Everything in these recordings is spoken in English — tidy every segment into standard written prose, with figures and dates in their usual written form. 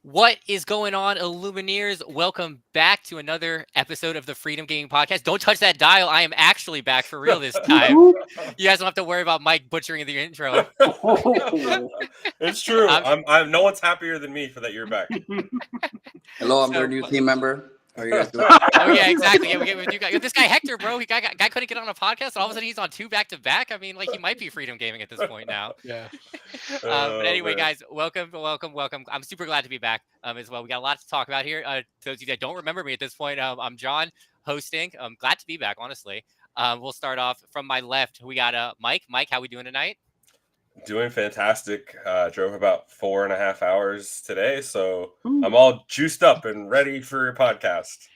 What is going on, Illumineers? Welcome back to another episode of the Freedom Gaming Podcast. Don't touch that dial. I am actually back for real this time. You guys don't have to worry about Mike butchering the intro. It's true. I'm- I'm. No one's happier than me for that you're back. Hello, I'm So- their new team member. How are you guys doing? Oh yeah, exactly. Yeah, we get with you guys. This guy Hector, bro, guy couldn't get on a podcast, and all of a sudden he's on two back to back. I mean, like he might be Freedom Gaming at this point now. Yeah. But anyway, man. guys, welcome. I'm super glad to be back as well. We got a lot to talk about here. To those of you that don't remember me at this point, I'm John hosting. I'm glad to be back, honestly. We'll start off from my left. We got Mike. Mike, how we doing tonight? Doing fantastic. Drove about 4.5 hours today, so I'm all juiced up and ready for your podcast.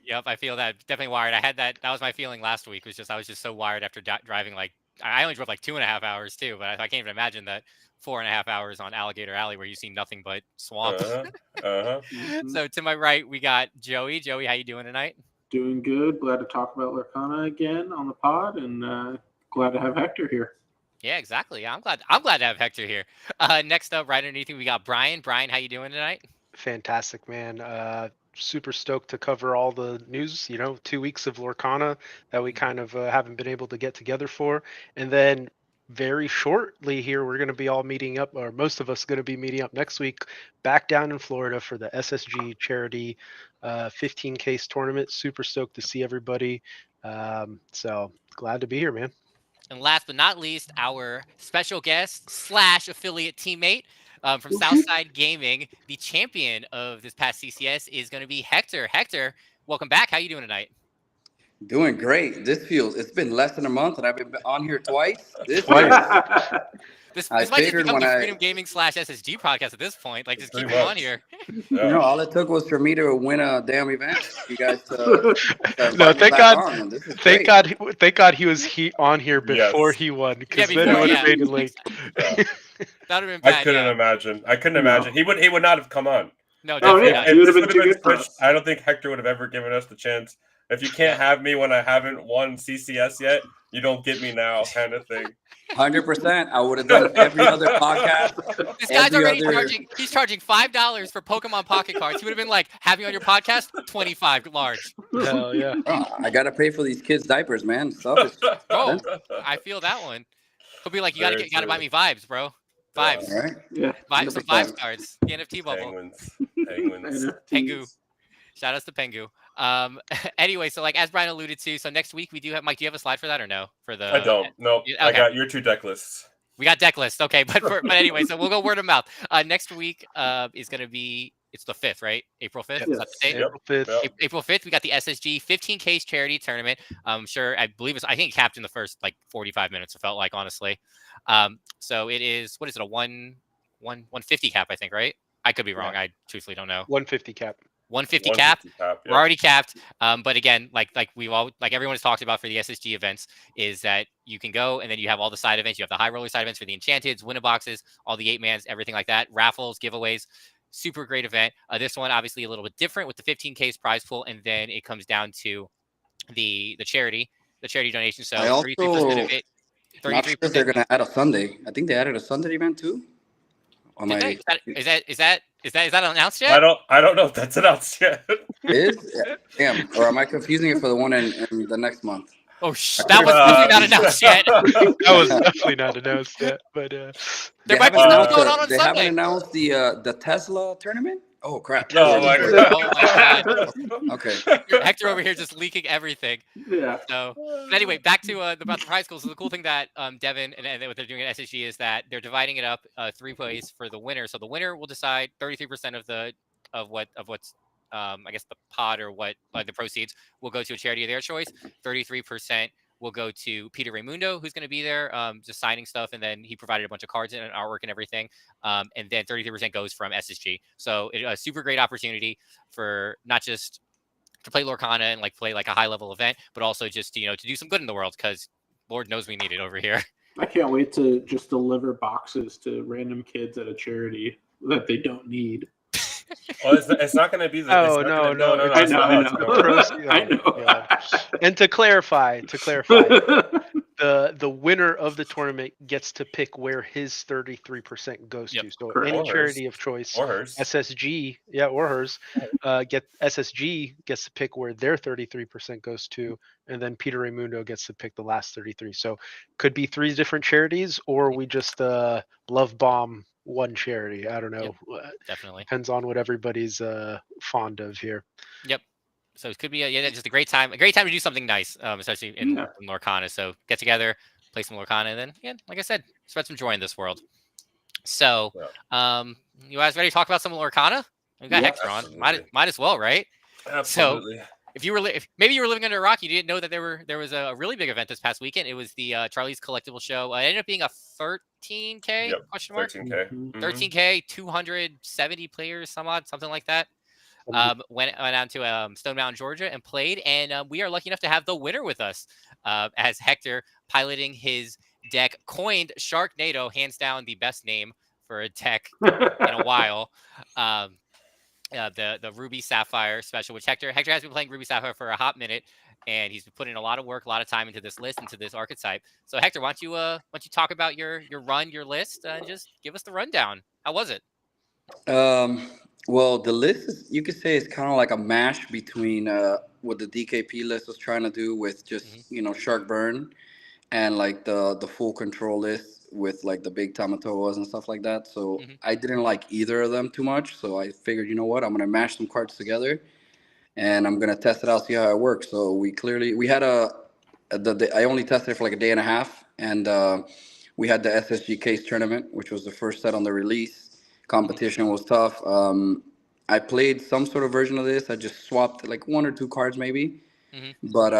Yep, I feel that. Definitely wired. I had that. That was my feeling last week. I was just so wired after driving. Like I only drove like 2.5 hours too, but I can't even imagine that 4.5 hours on Alligator Alley where you see nothing but swamp. So to my right, we got Joey. Joey, how you doing tonight? Doing good. Glad to talk about Lurkana again on the pod, and glad to have Hector here. Yeah, exactly. Yeah, I'm glad to have Hector here. Next up, right underneath me, we got Brian. Brian, how you doing tonight? Fantastic, man. Super stoked to cover all the news. 2 weeks of Lurkana that we kind of haven't been able to get together for, and then very shortly here we're going to be all meeting up, or most of us going to be meeting up next week back down in Florida for the SSG charity 15 case tournament. Super stoked to see everybody. So glad to be here, man. And last but not least, our special guest / affiliate teammate from Southside Gaming, the champion of this past CCS is going to be Hector. Hector, welcome back. How you doing tonight? Doing great. It's been less than a month, and I've been on here twice. This I might just figured become when the I- Freedom Gaming / SSG podcast at this point. Like, just keep Pretty him on much. here. all it took was for me to win a damn event. You guys, No, thank God. Thank God he was on here before Yes. he won, Yeah, because then it would have made it late. That would have been bad. I couldn't imagine. I couldn't imagine. He would not have come on. No, Oh, definitely yeah. not. He If would this have been would have too been good for switched, us. I don't think Hector would have ever given us the chance. If you can't have me when I haven't won CCS yet, you don't get me now, kind of thing. 100%. I would have done every other podcast. This guy's every already other- he's charging $5 for Pokemon Pocket Cards. He would have been like, have me on your podcast, 25 large. Hell yeah. Oh, I gotta pay for these kids' diapers, man. Stuff is Oh, I feel that one. He'll be like, you Very gotta buy true. me vibes, bro. Vibes. all right. Yeah. Some 100%. vibes cards. The NFT bubble. Penguins. Pengu. Shout outs to Pengu. Anyway, so like as Brian alluded to, so next week we do have Mike. Do you have a slide for that or no? For the I don't. No, Okay. I got your two deck lists. We got deck lists, okay, but anyway, so we'll go word of mouth. Next week is gonna be it's the 5th, right? April 5th. Is that the date? Yep. April 5th. Yep. April 5th, we got the SSG 15K charity tournament. I believe I think it capped in the first like 45 minutes. It felt like, honestly. So it is, what is it, a 150 cap, I think, right? I could be wrong. Yeah. I truthfully don't know. 150 cap. 150 cap. 150 cap, We're already capped. But again, like everyone has talked about for the SSG events, is that you can go and then you have all the side events. You have the high roller side events for the Enchanteds, winner boxes, all the 8-mans, everything like that, raffles, giveaways. Super great event. This one obviously a little bit different with the 15K's prize pool, and then it comes down to the charity donation. So I also 33% of it. not sure if they're gonna add a Sunday. I think they added a Sunday event too. On Did my they? Is that announced yet? I don't know if that's announced yet. is damn, or am I confusing it for the one in the next month? Oh, that was definitely not announced yet. That was definitely not announced yet, but There might be something going on They Sunday. haven't announced the Tesla tournament. Oh crap! Oh my god. Oh my god. Okay. Hector over here just leaking everything. yeah. So, but anyway, back to about the prize pool. So the cool thing that Devin and what they're doing at SSG is that they're dividing it up 3 ways for the winner. So the winner will decide 33% of what's I guess the pot or what the proceeds will go to a charity of their choice. 33% will go to Peter Raimundo, who's going to be there, just signing stuff, and then he provided a bunch of cards and artwork and everything. And then 33% goes from SSG. So a super great opportunity for not just to play Lorcana and like play like a high level event, but also just to do some good in the world, because Lord knows we need it over here. I can't wait to just deliver boxes to random kids at a charity that they don't need. Well, it's not going to be the. It's Oh not no, gonna, no, no, no, no. it's That's not I how know. it's going to work. Proceed. I Oh know. my god! And to clarify, the winner of the tournament gets to pick where his 33% goes Yep. to. So Correct. any Or charity hers. of choice, Or hers. SSG, or hers, SSG gets to pick where their 33% goes to, and then Peter Raimundo gets to pick the last 33. So could be 3 different charities, or we just love bomb one charity. I don't know. Definitely. Depends on what everybody's fond of here. Yep. So it could be just a great time to do something nice, especially in Lorcana. So get together, play some Lorcana, and then like I said, spread some joy in this world. So, you guys ready to talk about some Lorcana? We got Hector on. Might as well, right? Absolutely. So if you were maybe you were living under a rock, you didn't know that there was a really big event this past weekend. It was the Charlie's Collectible Show. It ended up being a 13K Yep. question mark. 13K. Mhm. 13K, 270 players, something like that. Went out to Stone Mountain, Georgia, and played. And we are lucky enough to have the winner with us, as Hector piloting his deck, coined Sharknado, hands down the best name for a deck in a while. The Ruby Sapphire special, which Hector has been playing Ruby Sapphire for a hot minute, and he's been putting a lot of work, a lot of time into this list, into this archetype. So Hector, why don't you talk about your run, your list, and just give us the rundown? How was it? Well, the list is, you could say, it's kind of like a mash between what the DKP list was trying to do with just Shark Burn, and like the full control list with like the big Tamatoas and stuff like that. So I didn't like either of them too much. So I figured, you know what, I'm gonna mash some cards together, and I'm gonna test it out, see how it works. So we had I only tested it for like a day and a half, and we had the SSG case tournament, which was the first set on the release. Competition was tough. I played some sort of version of this. I just swapped like 1 or 2 cards maybe, but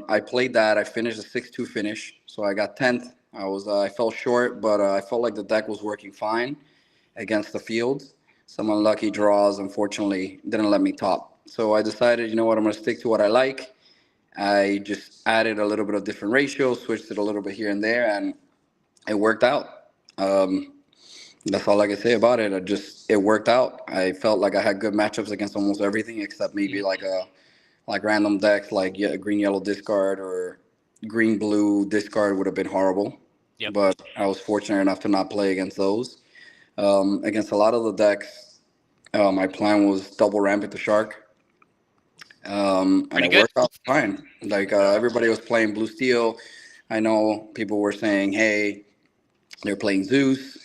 I played that. I finished a 6-2 finish, so I got 10th. I fell short, but I felt like the deck was working fine against the field. Some unlucky draws, unfortunately, didn't let me top. So I decided, you know what, I'm going to stick to what I like. I just added a little bit of different ratios, switched it a little bit here and there, and it worked out. That's all I can say about it. It worked out. I felt like I had good matchups against almost everything except maybe like random decks like green yellow discard or green blue discard would have been horrible. Yep. But I was fortunate enough to not play against those. Against a lot of the decks, my plan was double rampant the shark. And Pretty it good. worked out fine. Like everybody was playing blue steel. I know people were saying, hey, they're playing Zeus,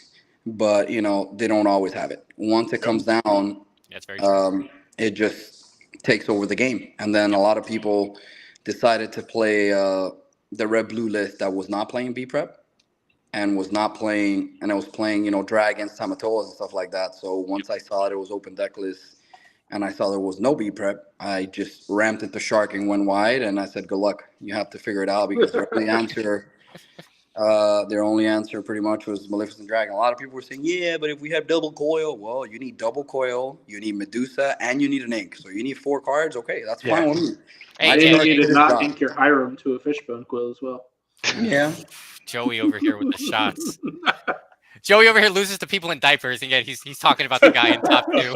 but they don't always have it. Once it comes down, That's very true. it just takes over the game. And then a lot of people decided to play the red blue list that was not playing B prep and was not playing, and it was playing dragons, Tamatoas, and stuff like that. So once I saw it was open deck list and I saw there was no B prep, I just ramped it to shark and went wide, and I said, good luck. You have to figure it out, because their only answer pretty much was Maleficent Dragon. A lot of people were saying, yeah, but if we have double coil, well, you need double coil, you need Medusa, and you need an ink. So you need 4 cards. Okay, that's fine with me. Hey, And you need to not job. ink your Hiram to a fishbone quill as well. Yeah. Joey over here with the shots. Joey over here loses to people in diapers, and yet he's talking about the guy in top 2.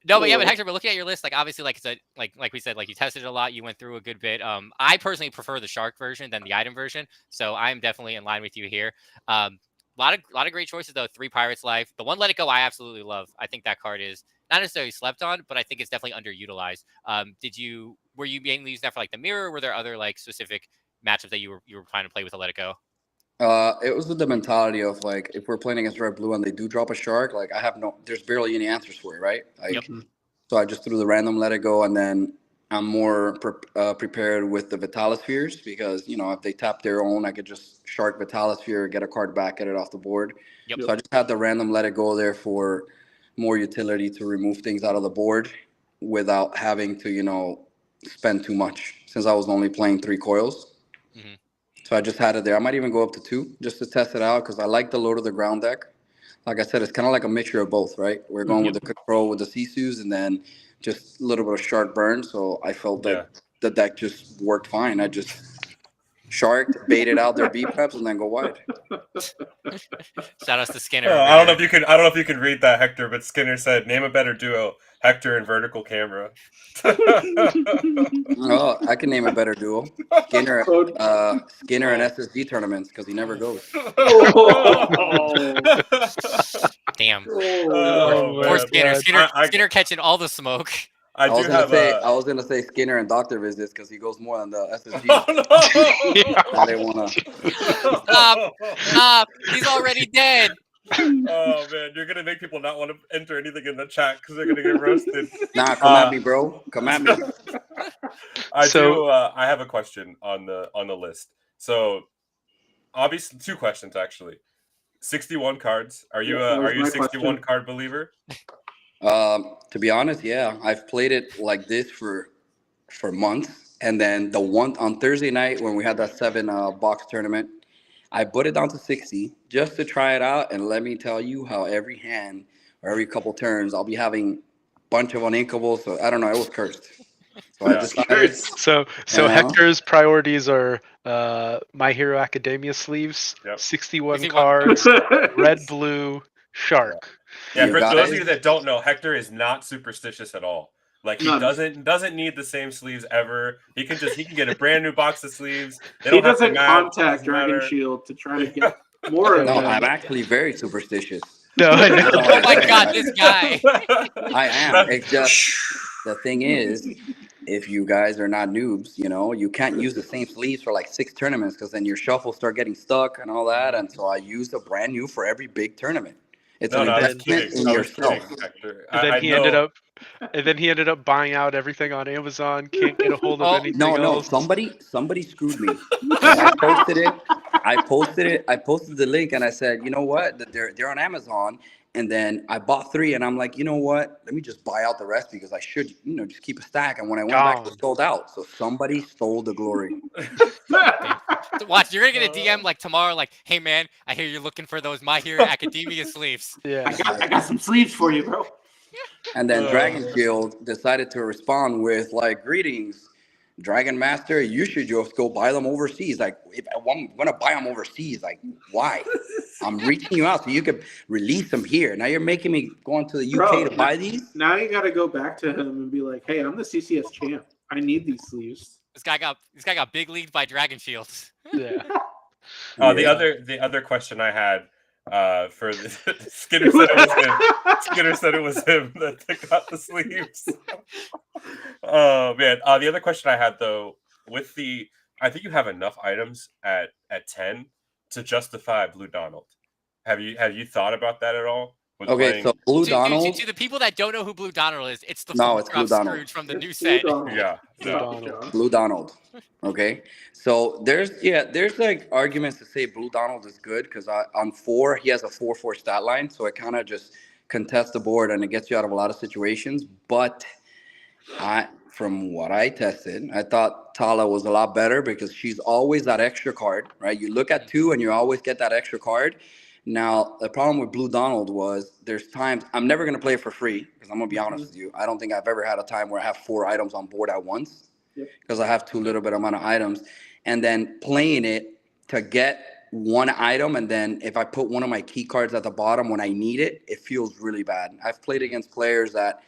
No, but Hector, but looking at your list, like obviously, like I said, like we said, like you tested it a lot, you went through a good bit. I personally prefer the shark version than the item version, so I'm definitely in line with you here. A lot of great choices though. 3 Pirates Life, the one Let It Go, I absolutely love. I think that card is not necessarily slept on, but I think it's definitely underutilized. Were you mainly using that for like the mirror? Or were there other like specific matchups that you were trying to play with a Let It Go? It was with the mentality of like, if we're playing against red blue and they do drop a shark, like there's barely any answers for it, right? Like, So I just threw the random Let It Go, and then I'm more prepared with the Vitalispheres, because if they tap their own, I could just shark Vitalisphere, get a card back, get it off the board. So I just had the random Let It Go there for more utility to remove things out of the board without having to spend too much, since I was only playing 3 coils. So I just had it there. I might even go up to 2 just to test it out, because I like the Lord of the Ground deck. Like I said, it's kind of like a mixture of both, right? We're going with the control with the Sisus, and then just a little bit of shark burn. So I felt that the deck just worked fine. I just sharked, baited out their B preps, and then go wide. Shout outs to Skinner. I don't know if you can. I don't know if you can read that, Hector. But Skinner said, "Name a better duo: Hector and vertical camera." Oh, I can name a better duo. Skinner and SSG tournaments because he never goes. Damn. Oh, Poor man. Skinner. Skinner catching all the smoke. I was gonna say Skinner and doctor visits because he goes more on the SSG. I didn't wanna. Stop! He's already dead. Oh man, you're gonna make people not want to enter anything in the chat because they're gonna get roasted. Nah, come at me, bro. Come at me. I have a question on the list. So, obviously, 2 questions actually. 61 cards. Are you a 61 card believer? To be honest, yeah, I've played it like this for months, and then the one on Thursday night when we had that 7 box tournament, I put it down to 60 just to try it out, and let me tell you how every hand or every couple turns I'll be having a bunch of uninkables. So I don't know, it was cursed. So I decided. So Hector's priorities are My Hero Academia sleeves, 61 cards, red, blue, shark. Yeah, for those of you that don't know, Hector is not superstitious at all. Like he doesn't need the same sleeves ever. He can get a brand new box of sleeves. He doesn't contact Dragon Shield to try to get more of them. No, I'm actually very superstitious. No, I know. Oh my god, this guy. I am. It's just the thing is, if you guys are not noobs, you can't use the same sleeves for like 6 tournaments because then your shuffles start getting stuck and all that. And so I used a brand new for every big tournament. It's an investment in yourself. And then he ended up buying out everything on Amazon. Can't get a hold of anything else. Somebody screwed me. I posted it. I posted the link and I said, you know what? They're on Amazon. And then I bought 3 and I'm like, you know what? Let me just buy out the rest because I should, just keep a stack. And when I went back, it was sold out. So somebody stole the glory. Watch, you're gonna get a DM like tomorrow, like, hey man, I hear you're looking for those My Hero Academia sleeves. Yeah, I got some sleeves for you, bro. And then Dragon Shield decided to respond with like, greetings, Dragon Master. You should just go buy them overseas. Like, if I'm gonna buy them overseas, like, why? I'm reaching you out so you could release them here. Now you're making me go into the UK to buy these. Now you got to go back to him and be like, hey, I'm the CCS champ. I need these sleeves. This guy got big leagued by Dragon Shields. Yeah. The other question I had for Skinner said it was him. Skinner said it was him that got the sleeves. Oh man. The other question I had though, I think you have enough items at 10 to justify Blue Donald. Have you thought about that at all? Okay, so Blue Donald. To the people that don't know who Blue Donald is, it's the it's Blue Donald. Scrooge from the new set. Blue Donald. Okay, so there's like arguments to say Blue Donald is good because on 4 he has a 4/4 stat line, so it kind of just contests the board and it gets you out of a lot of situations. But from what I tested, I thought Tala was a lot better because she's always that extra card, right? You look at 2 and you always get that extra card. Now, the problem with Blue Donald was there's times I'm never going to play it for free because I'm going to be honest with you. I don't think I've ever had a time where I have 4 items on board at once because I have too little bit amount of items. And then playing it to get 1 item, and then if I put one of my key cards at the bottom when I need it, it feels really bad. I've played against players that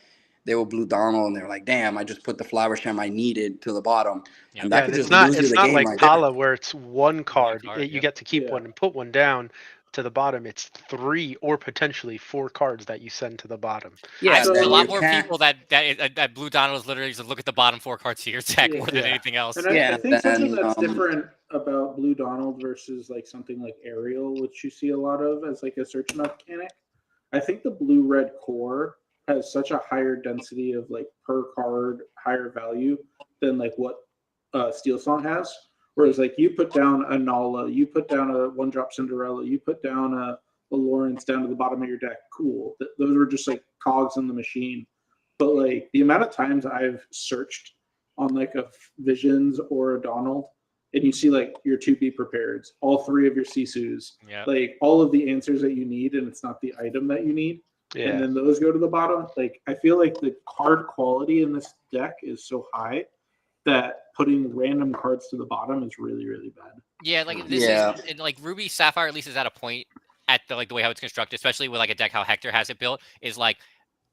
they were Blue Donald and they're like, damn, I just put the Flower Sham I needed to the bottom. Yeah. And that could just lose you the game. It's not like Tala where it's 1 card. You get to keep one and put one down to the bottom. It's 3 or potentially 4 cards that you send to the bottom. Yeah, so a lot more people that Blue Donald is literally just look at the bottom 4 cards to your deck more than anything else. And I think something that's different about Blue Donald versus like something like Ariel, which you see a lot of as like a search mechanic. I think the blue-red core has such a higher density of like per card higher value than like what Steel Song has. Whereas like you put down a Nala, you put down a 1-drop Cinderella, you put down a Lawrence down to the bottom of your deck. Cool. Those were just like cogs in the machine. But like the amount of times I've searched on like a Visions or a Donald, and you see like your 2B prepareds, all 3 of your Sisus, like all of the answers that you need, and it's not the item that you need. Yeah. And then those go to the bottom. Like I feel like the card quality in this deck is so high that putting random cards to the bottom is really, really bad. Yeah, like this is like Ruby Sapphire at least is at a point at the way how it's constructed, especially with like a deck how Hector has it built, is like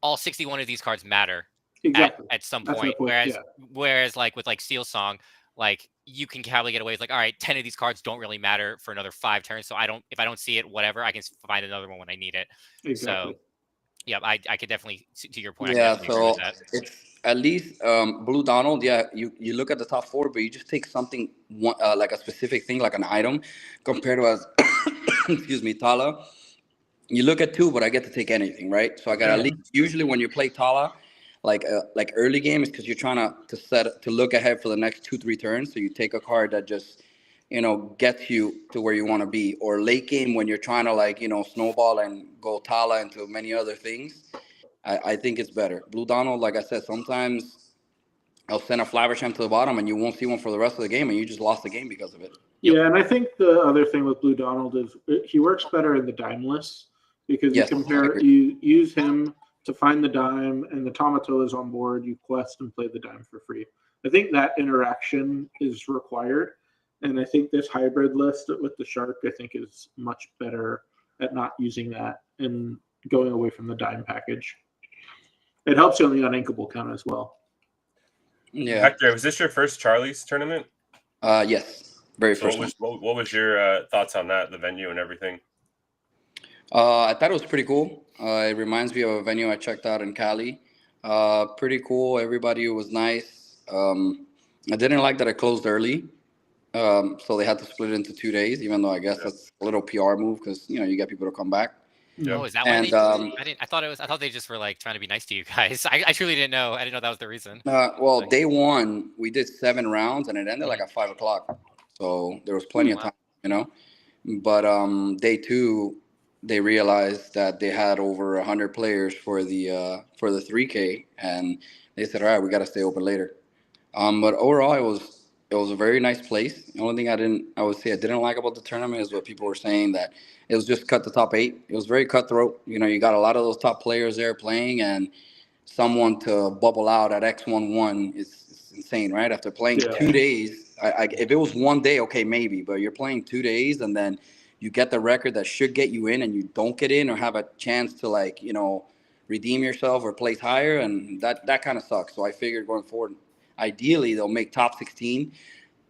all 61 of these cards matter Exactly. at some That's my point. point, Whereas like with like Steel Song, like you can probably get away with like, all right, 10 of these cards don't really matter for another 5 turns. So if I don't see it, whatever, I can find another one when I need it. Exactly. So yeah, I could definitely, to your point, I Yeah, can definitely agree so with that. it's at least Blue Donald. Yeah, you look at the top 4, but you just take something like a specific thing, like an item, compared to as excuse me, Tala. You look at 2, but I get to take anything, right? So I got at least usually when you play Tala, like early game is because you're trying to look ahead for the next 2-3 turns. So you take a card that just gets you to where you want to be. Or late game when you're trying to like snowball and go Tala into many other things. I think it's better. Blue Donald, like I said, sometimes I'll send a Flabbersham to the bottom and you won't see one for the rest of the game and you just lost the game because of it. Yeah, and I think the other thing with Blue Donald is he works better in the dime list because you use him to find the dime and the Tomato is on board, you quest and play the dime for free. I think that interaction is required. And I think this hybrid list with the Shark, I think, is much better at not using that and going away from the dime package. It helps you on the uninkable count as well. Yeah. Hector, was this your first Charlie's tournament? Yes. Very first one. What was your thoughts on that, the venue and everything? I thought it was pretty cool. It reminds me of a venue I checked out in Cali. Pretty cool. Everybody was nice. I didn't like that it closed early. So they had to split it into 2 days, even though I guess that's a little PR move because you get people to come back. Yeah. Oh, is that why they did it? I thought they just were like trying to be nice to you guys. I truly didn't know. I didn't know that was the reason. Well, day 1 we did 7 rounds and it ended like at 5 o'clock. So there was plenty of time, But day 2 they realized that they had over 100 players for the 3K and they said, all right, we got to stay open later. But overall it was a very nice place. The only thing I didn't like about the tournament is what people were saying, that it was just cut the top 8. It was very cutthroat. You got a lot of those top players there playing, and someone to bubble out at X11 is insane, right? After playing 2 days, if it was 1 day, okay, maybe, but you're playing 2 days and then you get the record that should get you in and you don't get in or have a chance to redeem yourself or place higher, and that kind of sucks. So I figured going forward, ideally they'll make top 16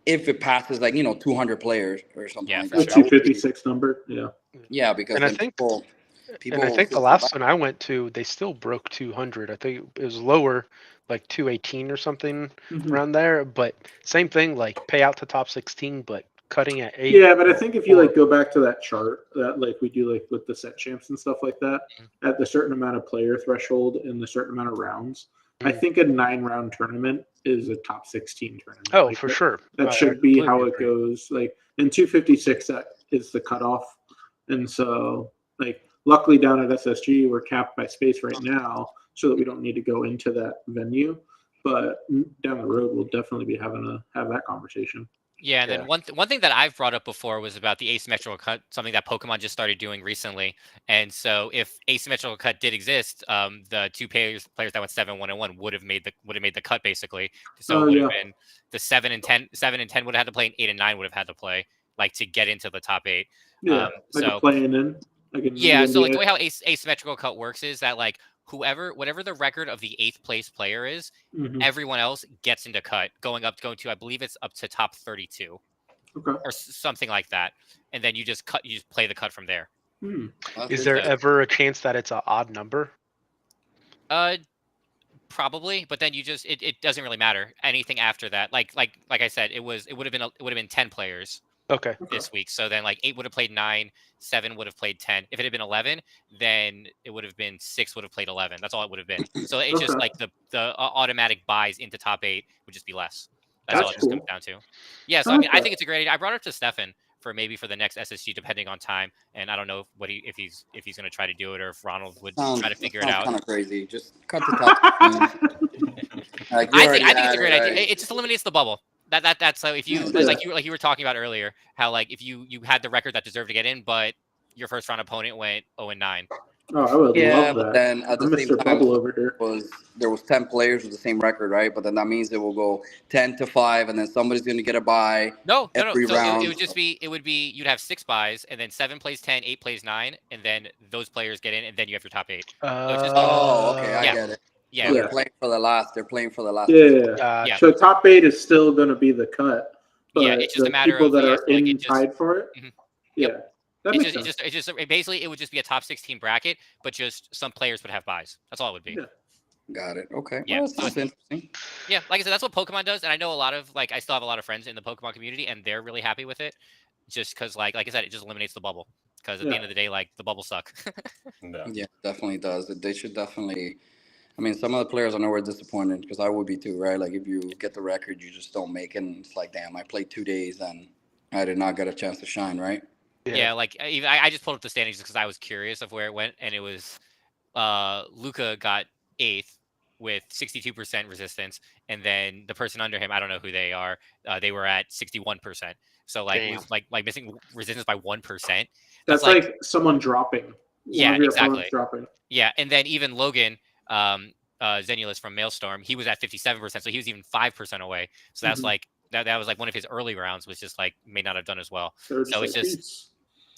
if it passes 200 players or something like that. The 256 number, yeah, because and I think the last one I went to, they still broke 200. I think it was lower, like 218 or something around there. But same thing, like pay out to top 16, but cutting at 8. Yeah, but I think if you go back to that chart that we do with the set champs and stuff like that, at the certain amount of player threshold and the certain amount of rounds, I think a 9-round tournament is a top 16 tournament. Oh, for sure. That should be how it goes. In 256, that is the cutoff. And so, luckily down at SSG, we're capped by space right now so that we don't need to go into that venue. But down the road, we'll definitely be have that conversation. Yeah, and then one thing that I've brought up before was about the asymmetrical cut, something that Pokemon just started doing recently. And so, if asymmetrical cut did exist, the 2 players that went 7-1-1 would have made the cut basically. So it would have been the 7 and 10 would have had to play, and 8 and 9 would have had to play to get into the top 8. Yeah, so playing in. So the way how asymmetrical cut works is that whatever the record of the 8th place player is, everyone else gets into cut, going to, I believe it's up to top 32, or something like that, and then you just play the cut from there. Is there ever a chance that it's an odd number? Probably, but then it doesn't really matter. Anything after that, like I said, it would have been 10 players. Okay. This week. So then 8 would have played 9, 7 would have played 10. If it had been 11, then it would have been 6 would have played 11. That's all it would have been. So it's just the automatic buys into top 8 would just be less. That's all it just comes down to. Yeah. So I think it's a great idea. I brought it up to Stefan for the next SSG, depending on time. And I don't know if he's going to try to do it or if Ronald would try to figure it out. Kind of crazy. Just cut the top. I think it's a great idea. It just eliminates the bubble. That's how if you like you were talking about earlier, how if you had the record that deserved to get in, but your first round opponent went 0-9. Oh, I would Yeah, love but that. then at the I'm same Mr. time, Bubble over here. there was 10 players with the same record, right? But then that means it will go 10-5, and then somebody's going to get a bye No. every So it round. would just be you'd have 6 buys, and then 7 plays 10, 8 plays 9, and then those players get in, and then you have your top 8. So it's just Oh, okay, I yeah. get it. Yeah. So they're playing for the last. They're playing for the last. Yeah. Gotcha. So top 8 is still going to be the cut, but Yeah, it's just a the matter people of that yeah, are so, like, in it just tied for it. Mhm. Yeah, Yep. that It's makes just sense. basically it would just be a top 16 bracket, but just some players would have buys. That's all it would be. Yeah. Got it. Okay. Yeah, Well, so that's interesting. Yeah, like I said, that's what Pokemon does, and I know a lot of I still have a lot of friends in the Pokemon community, and they're really happy with it, just because like I said, it just eliminates the bubble. Because at the end of the day, like the bubbles suck. No. Yeah, definitely does. They should definitely. I mean, some of the players I know were disappointed because I would be too, right? Like if you get the record, you just don't make it, and it's like, damn, I played 2 days and I did not get a chance to shine, right? Yeah, like I just pulled up the standings because I was curious of where it went, and it was Luca got 8th with 62% resistance, and then the person under him, I don't know who they are, they were at 61%. So like Damn. was like missing resistance by 1%. That's like someone dropping. Yeah, One of your exactly. opponents dropping. Yeah, and then even Logan, Zenulus from Maelstrom, he was at 57%, so he was even 5% away. So that's like that was like one of his early rounds, was just like may not have done as well. So So it's like, just "Peace."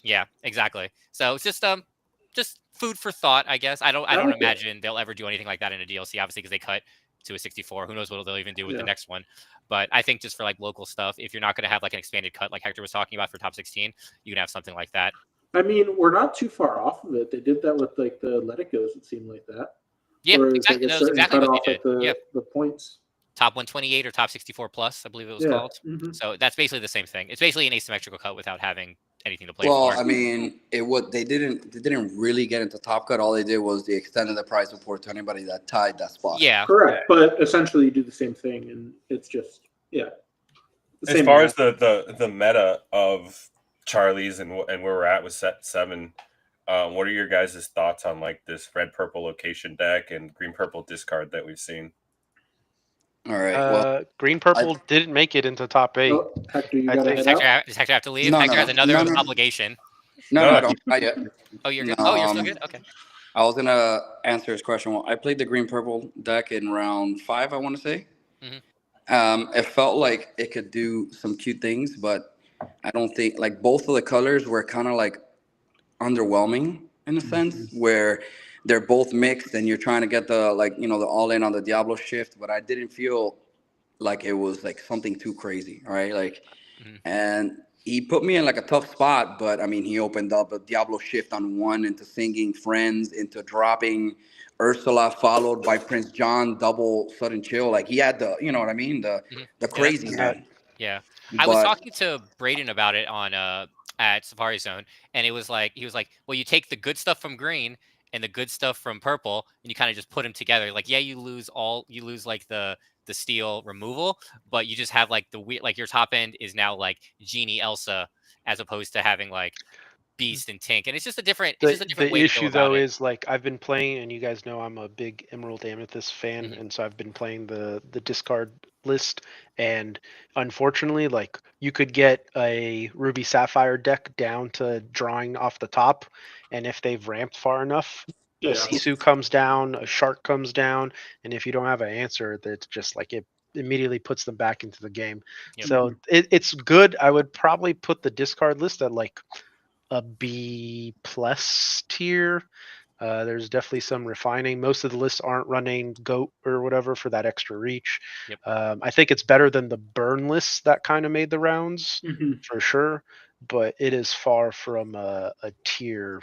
yeah, exactly. So it's just food for thought, I guess. I don't like it. imagine they'll ever do anything like that in a DLC, obviously, because they cut to a 64. Who knows what they'll even do with the next one? But I think just for like local stuff, if you're not going to have like an expanded cut like Hector was talking about for top 16, you can have something like that. I mean, we're not too far off of it. They did that with like the Let It Goes. It seemed like that. Yeah, Where exactly. Like a That was certain exactly what cutoff they did. at the points. Top 128 or top 64 plus, I believe it was called. So that's basically the same thing. It's basically an asymmetrical cut without having anything to play for. Well, I mean, they didn't really get into Top Cut. All they did was they extended the prize support to anybody that tied that spot. Yeah, correct. But essentially, you do the same thing, and it's just As far as the meta of Charlie's and where we're at with set 7, what are your guys' thoughts on like this red purple location deck and green purple discard that we've seen? All right. Well, green purple didn't make it into top 8. Oh, Hector, you I gotta think- head out. Does Hector have to leave? No, Hector no, has another no. obligation. No, I don't. Not yet. Oh, you're good. Oh, you're still good. Okay. I was gonna answer his question. Well, I played the green purple deck in round 5, I want to say. It felt like it could do some cute things, but I don't think like both of the colors were kind of like underwhelming in a sense where they're both mixed and you're trying to get the the all in on the Diablo shift, but I didn't feel like it was like something too crazy, right? Like, and he put me in like a tough spot, but I mean, he opened up a Diablo shift on 1 into singing Friends, into dropping Ursula, followed by Prince John, double sudden chill. Like he had the, you know what I mean? The crazy hand. Yeah. I was talking to Braden about it on at Safari Zone, and he was like, well, you take the good stuff from green and the good stuff from purple, and you kind of just put them together. Like, yeah, you lose like the steel removal, but you just have like like your top end is now like Genie Elsa as opposed to having like Beast and Tink, and it's just a different way to go about the issue though it. is like I've been playing, and you guys know I'm a big Emerald Amethyst fan, and so I've been playing the discard list, and unfortunately, like you could get a Ruby Sapphire deck down to drawing off the top, and if they've ramped far enough, a Sisu comes down, a Shark comes down, and if you don't have an answer, that's just like it immediately puts them back into the game. So it's good. I would probably put the discard list at like a B+ tier. There's definitely some refining. Most of the lists aren't running GOAT or whatever for that extra reach. I think it's better than the burn lists that kind of made the rounds for sure, but it is far from a tier.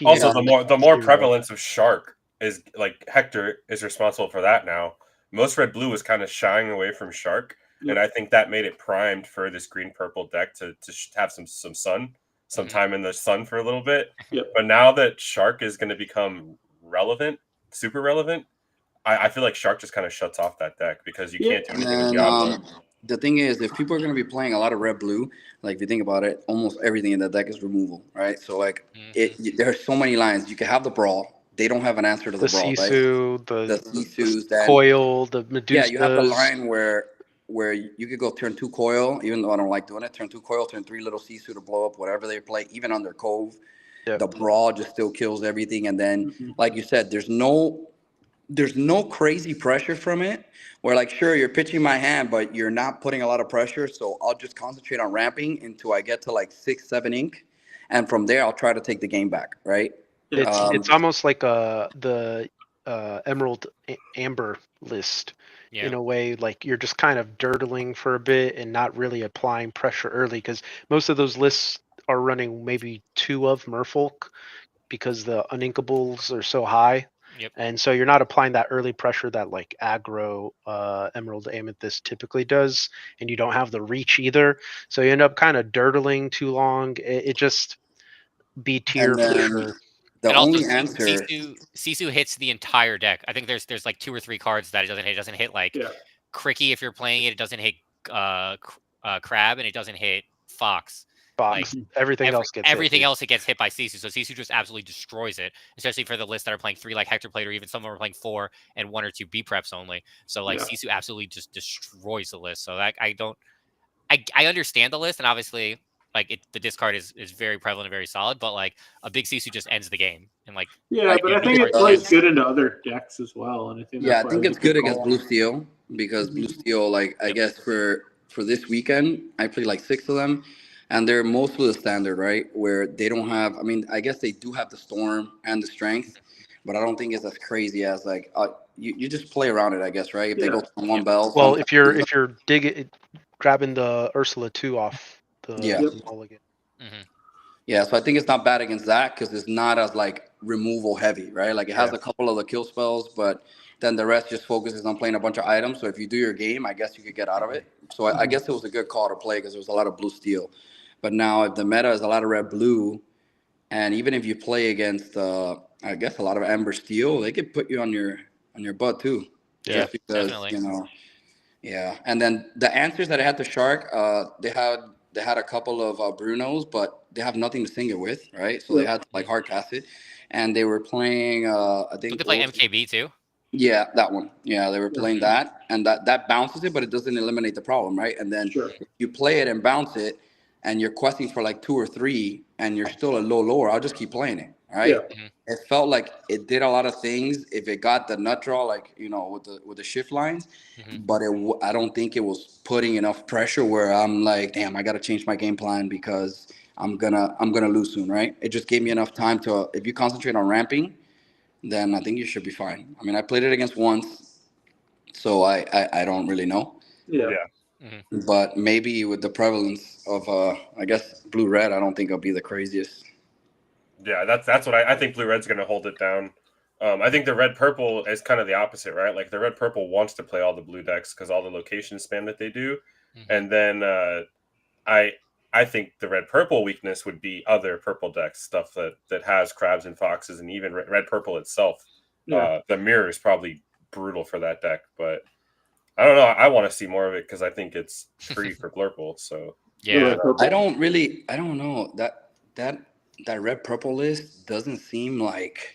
Also, the more prevalence of Shark is like Hector is responsible for that now. Most red blue was kind of shying away from Shark, and I think that made it primed for this green purple deck to have some sun. Some time in the sun for a little bit. But now that Shark is going to become relevant, super relevant, I feel like Shark just kind of shuts off that deck because you can't do anything with Diablo. The thing is, if people are going to be playing a lot of red blue, like if you think about it, almost everything in that deck is removal, right? So like there are so many lines. You can have the brawl. They don't have an answer to the brawl, Sisu, right? The Sisus, Coil, the Medusa. Yeah, you have the line where you could go turn 2 Coil, even though I don't like doing it. Turn 2 Coil, turn 3 little Sisu to blow up whatever they play, even under Cove. The brawl just still kills everything. And then, Mhm. like you said, there's no crazy pressure from it. Where like, sure, you're pitching my hand, but you're not putting a lot of pressure. So I'll just concentrate on ramping until I get to like 6-7 ink, and from there I'll try to take the game back. Right. Yeah. It's almost like the Emerald Amber list Yeah. in a way. Like you're just kind of dirtling for a bit and not really applying pressure early, because most of those lists are running maybe 2 of Merfolk because the uninkables are so high. Yep. And so you're not applying that early pressure that like aggro Emerald Amethyst typically does, and you don't have the reach either. So you end up kind of dirtling too long. It just B tier And for then sure. the And also, only answer. Sisu hits the entire deck. I think there's like 2 or 3 cards that it doesn't hit. It doesn't hit like Yeah. Cricky if you're playing it. It doesn't hit Crab, and it doesn't hit Fox. Fox. Like, Everything else gets everything hit. else it gets hit by Sisu. So Sisu just absolutely destroys it, especially for the lists that are playing 3 like Hector played, or even some of them are playing 4 and 1 or 2 B preps only. So like Yeah. Sisu absolutely just destroys the list. So that I understand the list, and obviously like the discard is very prevalent and very solid, but like a big Sisu just ends the game. And like Yeah, but I think it plays good into other decks as well, and I think Yeah, that's I why think it was it's a good good against call. Blue Steel because Blue Steel, like I guess for this weekend, I played like 6 of them, and they're mostly the standard, right? Where they don't have. I mean, I guess they do have the storm and the strength, but I don't think it's as crazy as like you just play around it, I guess, right? If they go to one bell, Well, sometimes if you're grabbing the Ursula 2 off the Yeah. mulligan. mhm. Yeah, so I think it's not bad against that because it's not as like removal heavy, right? Like it has a couple of the kill spells, but then the rest just focuses on playing a bunch of items. So if you do your game, I guess you could get out of it. So I guess it was a good call to play because there was a lot of blue steel. But now if the meta is a lot of red blue, and even if you play against, I guess a lot of amber steel, they could put you on your butt too. Yeah, Just because definitely. Yeah, and then the answers that I had to Shark, they had a couple of Brunos, but they have nothing to sing it with, right? So they had to like hard cast it, and they were playing. I Don't think they play what was it? MKB too? Yeah, that one. Yeah, they were playing that, and that bounces it, but it doesn't eliminate the problem, right? And then Sure. if you play it and bounce it, and you're questing for like 2 or 3, and you're still a low lower, I'll just keep playing it, right? Yeah. Mhm. It felt like it did a lot of things if it got the nut draw, like with the shift lines, Mhm. but I don't think it was putting enough pressure where I'm like, damn, I got to change my game plan because I'm gonna lose soon, right? It just gave me enough time to, if you concentrate on ramping, then I think you should be fine. I mean, I played it against once, so I don't really know, Yeah. Mhm. but maybe with the prevalence of I guess blue red, I don't think it'll be the craziest. Yeah, that's what I think. Blue red's going to hold it down. I think the red purple is kind of the opposite, right? Like the red purple wants to play all the blue decks because all the location spam that they do, Mhm. and then I think the red purple weakness would be other purple decks, stuff that has crabs and foxes, and even red purple itself. Yeah. The mirror is probably brutal for that deck, but I don't know. I want to see more of it because I think it's free for Blurple. So Yeah. I don't know that red purple list doesn't seem like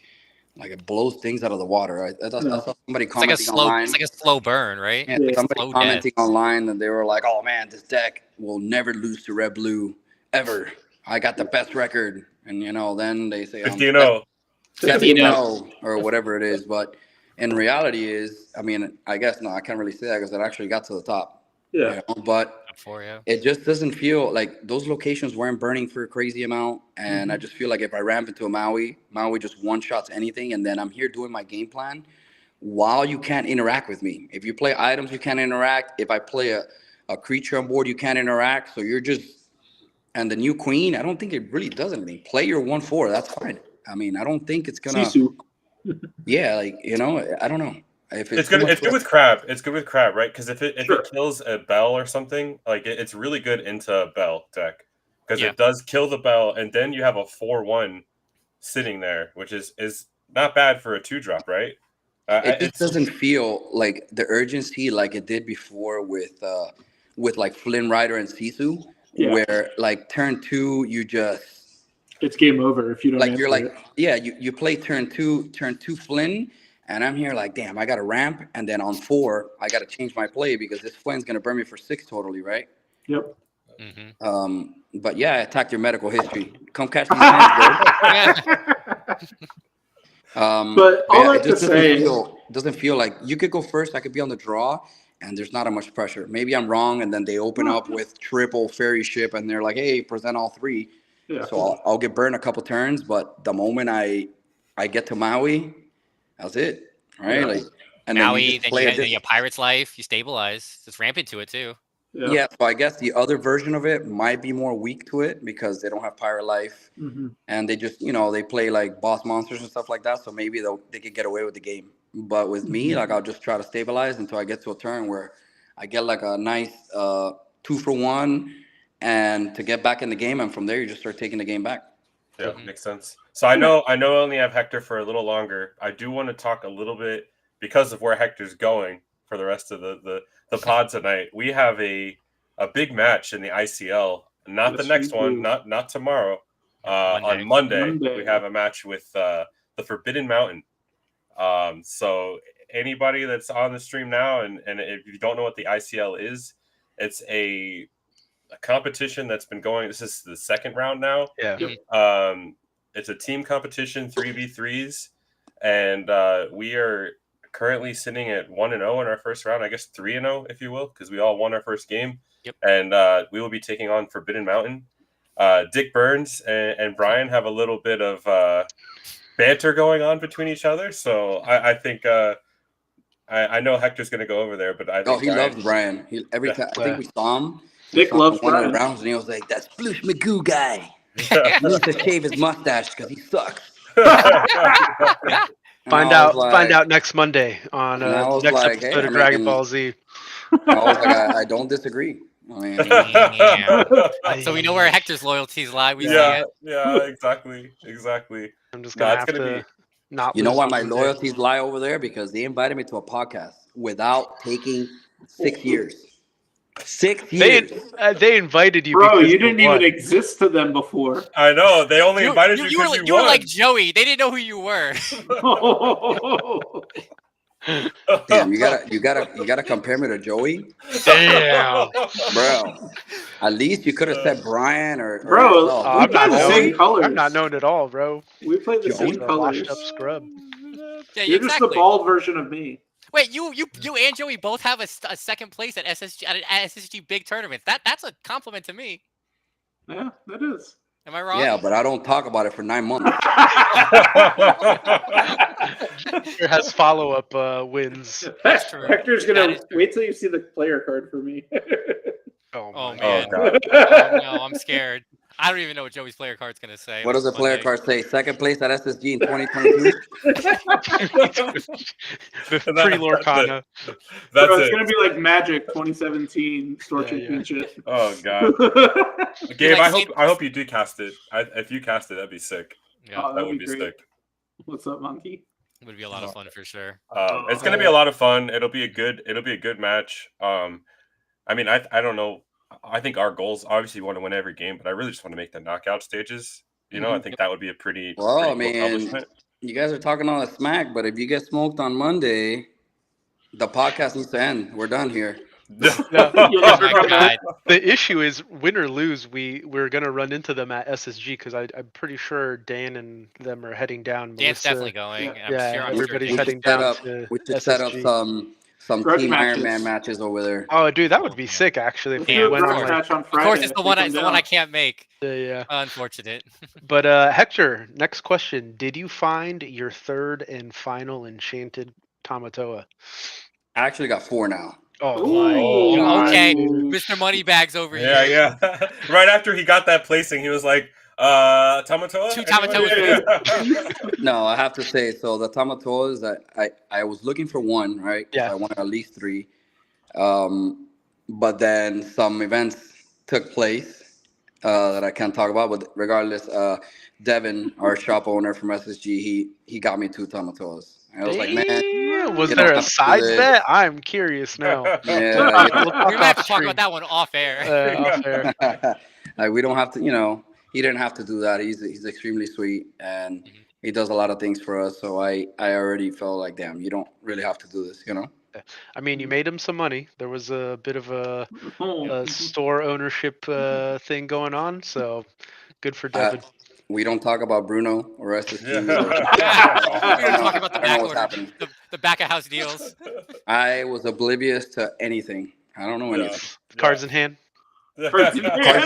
it blows things out of the water. I saw somebody commenting online. It's like a slow burn, right? Yeah, Like a somebody slow death. commenting online and they were like, "Oh man, this deck will never lose to red blue ever. I got the best record." And then they say 50-0. 70-0 or whatever it is. But in reality, I mean, I guess no, I can't really say that because it actually got to the top. Yeah. But Before, yeah. it just doesn't feel like those locations weren't burning for a crazy amount. And I just feel like if I ramp into a Maui just one shots anything, and then I'm here doing my game plan while you can't interact with me. If you play items, you can't interact. If I play a creature on board, you can't interact. So you're just, and the new queen, I don't think it really does anything. Play your 1/4, that's fine. I mean, I don't think it's gonna. Sisu. Yeah, like I don't know if It's good. It's good with crab. It's good with crab, right? Because if it kills a bell or something, like it's really good into a bell deck because it does kill the bell, and then you have a 4/1 sitting there, which is not bad for a 2-drop, right? It just doesn't feel like the urgency like it did before with like Flynn Rider and Sisu, where like turn 2 you just it's game over if you don't like you're answer like it. you play turn two Flynn, and I'm here like, damn, I got to ramp, and then on 4 I got to change my play because this Flynn's gonna burn me for 6 totally, right? Yep. But yeah, I attacked your medical history. Come catch these hands, bro. But all yeah, I it have to just say doesn't feel like you could go first. I could be on the draw, and there's not as much pressure. Maybe I'm wrong, and then they open up with triple fairy ship, and they're like, "Hey, present all three." yeah. So I'll get burned a couple turns, but the moment I get to Maui, that's it, right? Yeah. Like, and then you Maui, just then play you Pirate's Life, you stabilize, just ramp into it too. Yeah. Yeah, so I guess the other version of it might be more weak to it because they don't have Pirate Life, and they just they play like boss monsters and stuff like that. So maybe they could get away with the game. But with me, like I'll just try to stabilize until I get to a turn where I get like a nice 2-for-1, and to get back in the game, and from there you just start taking the game back. Yeah, makes sense. So I know I only have Hector for a little longer. I do want to talk a little bit because of where Hector's going for the rest of the pod tonight. We have a big match in the ICL. Not Yes, the next we one, do. not tomorrow. Monday. On Monday, Monday. we have a match with the Forbidden Mountain. So anybody that's on the stream now, and if you don't know what the ICL is, it's a competition that's been going. This is the second round now. Yeah. It's a team competition, 3v3s, and we are currently sitting at 1-0 in our first round. I guess 3-0, if you will, because we all won our first game. Yep. And we will be taking on Forbidden Mountain. Dick Burns and Brian have a little bit of banter going on between each other, so I think I know Hector's going to go over there, but I think he loves Brian. Every time I think we saw him. Dick loves one Brian. of the rounds, and he was like, "That Sploosh Magoo guy. He needs to shave his mustache because he sucks." Find out next Monday on next like, episode hey, of Dragon Ball Z. I was like, I don't disagree. I mean, So we know where Hector's loyalties lie. We see yeah, it. yeah, exactly. I'm just gonna have to not. You know lose why on my Monday. loyalties lie over there? Because they invited me to a podcast without taking 6 years. 6 years. They invited you, Bro, because you didn't won. even exist to them before. I know they only invited you You were because you were like Joey. They didn't know who you were. Damn, you gotta compare me to Joey, Damn. bro. At least you could have said Brian or Bro, yourself. we play the same I'm colors. not known at all, bro. We play the same Joey? colors. Washed up scrub. Yeah, You're just the exactly. bald version of me. Wait, you and Joey both have a second place at SSG big tournaments. That's a compliment to me. Yeah, that is. Am I wrong? Yeah, but I don't talk about it for 9 months. Hector has follow-up wins. That's true. Hector's That gonna is true. wait till you see the player card for me. Oh my man. God. Oh no, I'm scared. I don't even know what Joey's player card's gonna say. What does the player Monday. card say? Second place at SSG in 2022. Pre-Lorcana. That's Bro, it's it. gonna be like Magic 2017 store Yeah. championship. Oh God, Gabe, Like, I hope you do cast it. If you cast it, that'd be sick. Yeah, Oh, That that'd would be be great. sick. What's up, monkey? it would be a lot of fun for sure. It's gonna be a lot of fun. It'll be a good match. I mean, I don't know. I think our goals obviously want to win every game, but I really just want to make the knockout stages. You know, I think that would be a pretty Well, I cool mean, accomplishment. you guys are talking all the smack, but if you get smoked on Monday, the podcast needs to end. We're done here. Oh my god. The issue is, win or lose, we're gonna run into them at SSG, because I'm pretty sure Dan and them are heading down. Dan's Melissa- definitely going. Yeah. I'm Yeah, sure. I'm everybody's sure heading set down up. to We should set up SSG. some Grudge Team matches. Iron Man matches over there. Oh, dude, that would be Yeah. sick, actually. If Yeah, we of went on, course. like, match on Of Friday. course, it's the if one we I come down. can't make. yeah. Unfortunate. But Hector, next question: did you find your third and final enchanted Tamatoa? I actually got 4 now. Oh Ooh. my Oh, God, Okay, dude. Mr. Moneybags over Yeah, here. yeah. Right after he got that placing, he was like, Tamatoa? 2 Anybody?" Tamatoas. No, I have to say, so the Tamatoas, I was looking for 1, right? 'Cause Yeah. I wanted at least 3. But then some events took place that I can't talk about. But regardless, Devin, our shop owner from SSG, he got me 2 Tamatoas. And I was like, man, Damn, was you there don't a have to do side this. bet? I'm curious now. Yeah, We'll talk We might have to off talk stream. about that one off air. Off air. like we don't have to, he didn't have to do that. He's extremely sweet and he does a lot of things for us. So I already felt like, damn, you don't really have to do this, I mean, you made him some money. There was a bit of a Oh. store ownership thing going on, so good for Uh, Devin. we don't talk about Bruno or SSG. Or, We don't talk about the I don't know back what's order, happening. the back of house deals. I was oblivious to anything. I don't know Yeah. anything. Cards in hand. Cards in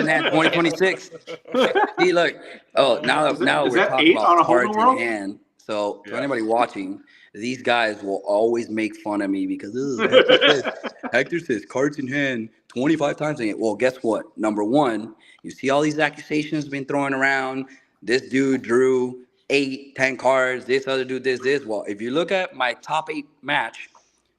hand, 2026. See, look. Oh, now Is now that we're talking 8 about on a whole cards new in world? hand. So to Yeah. anybody watching, these guys will always make fun of me because Hector says cards in hand 25 times. Well, guess what? Number one, you see all these accusations been thrown around. This dude drew 8, 10 cards. This other dude, this. Well, if you look at my top 8 match,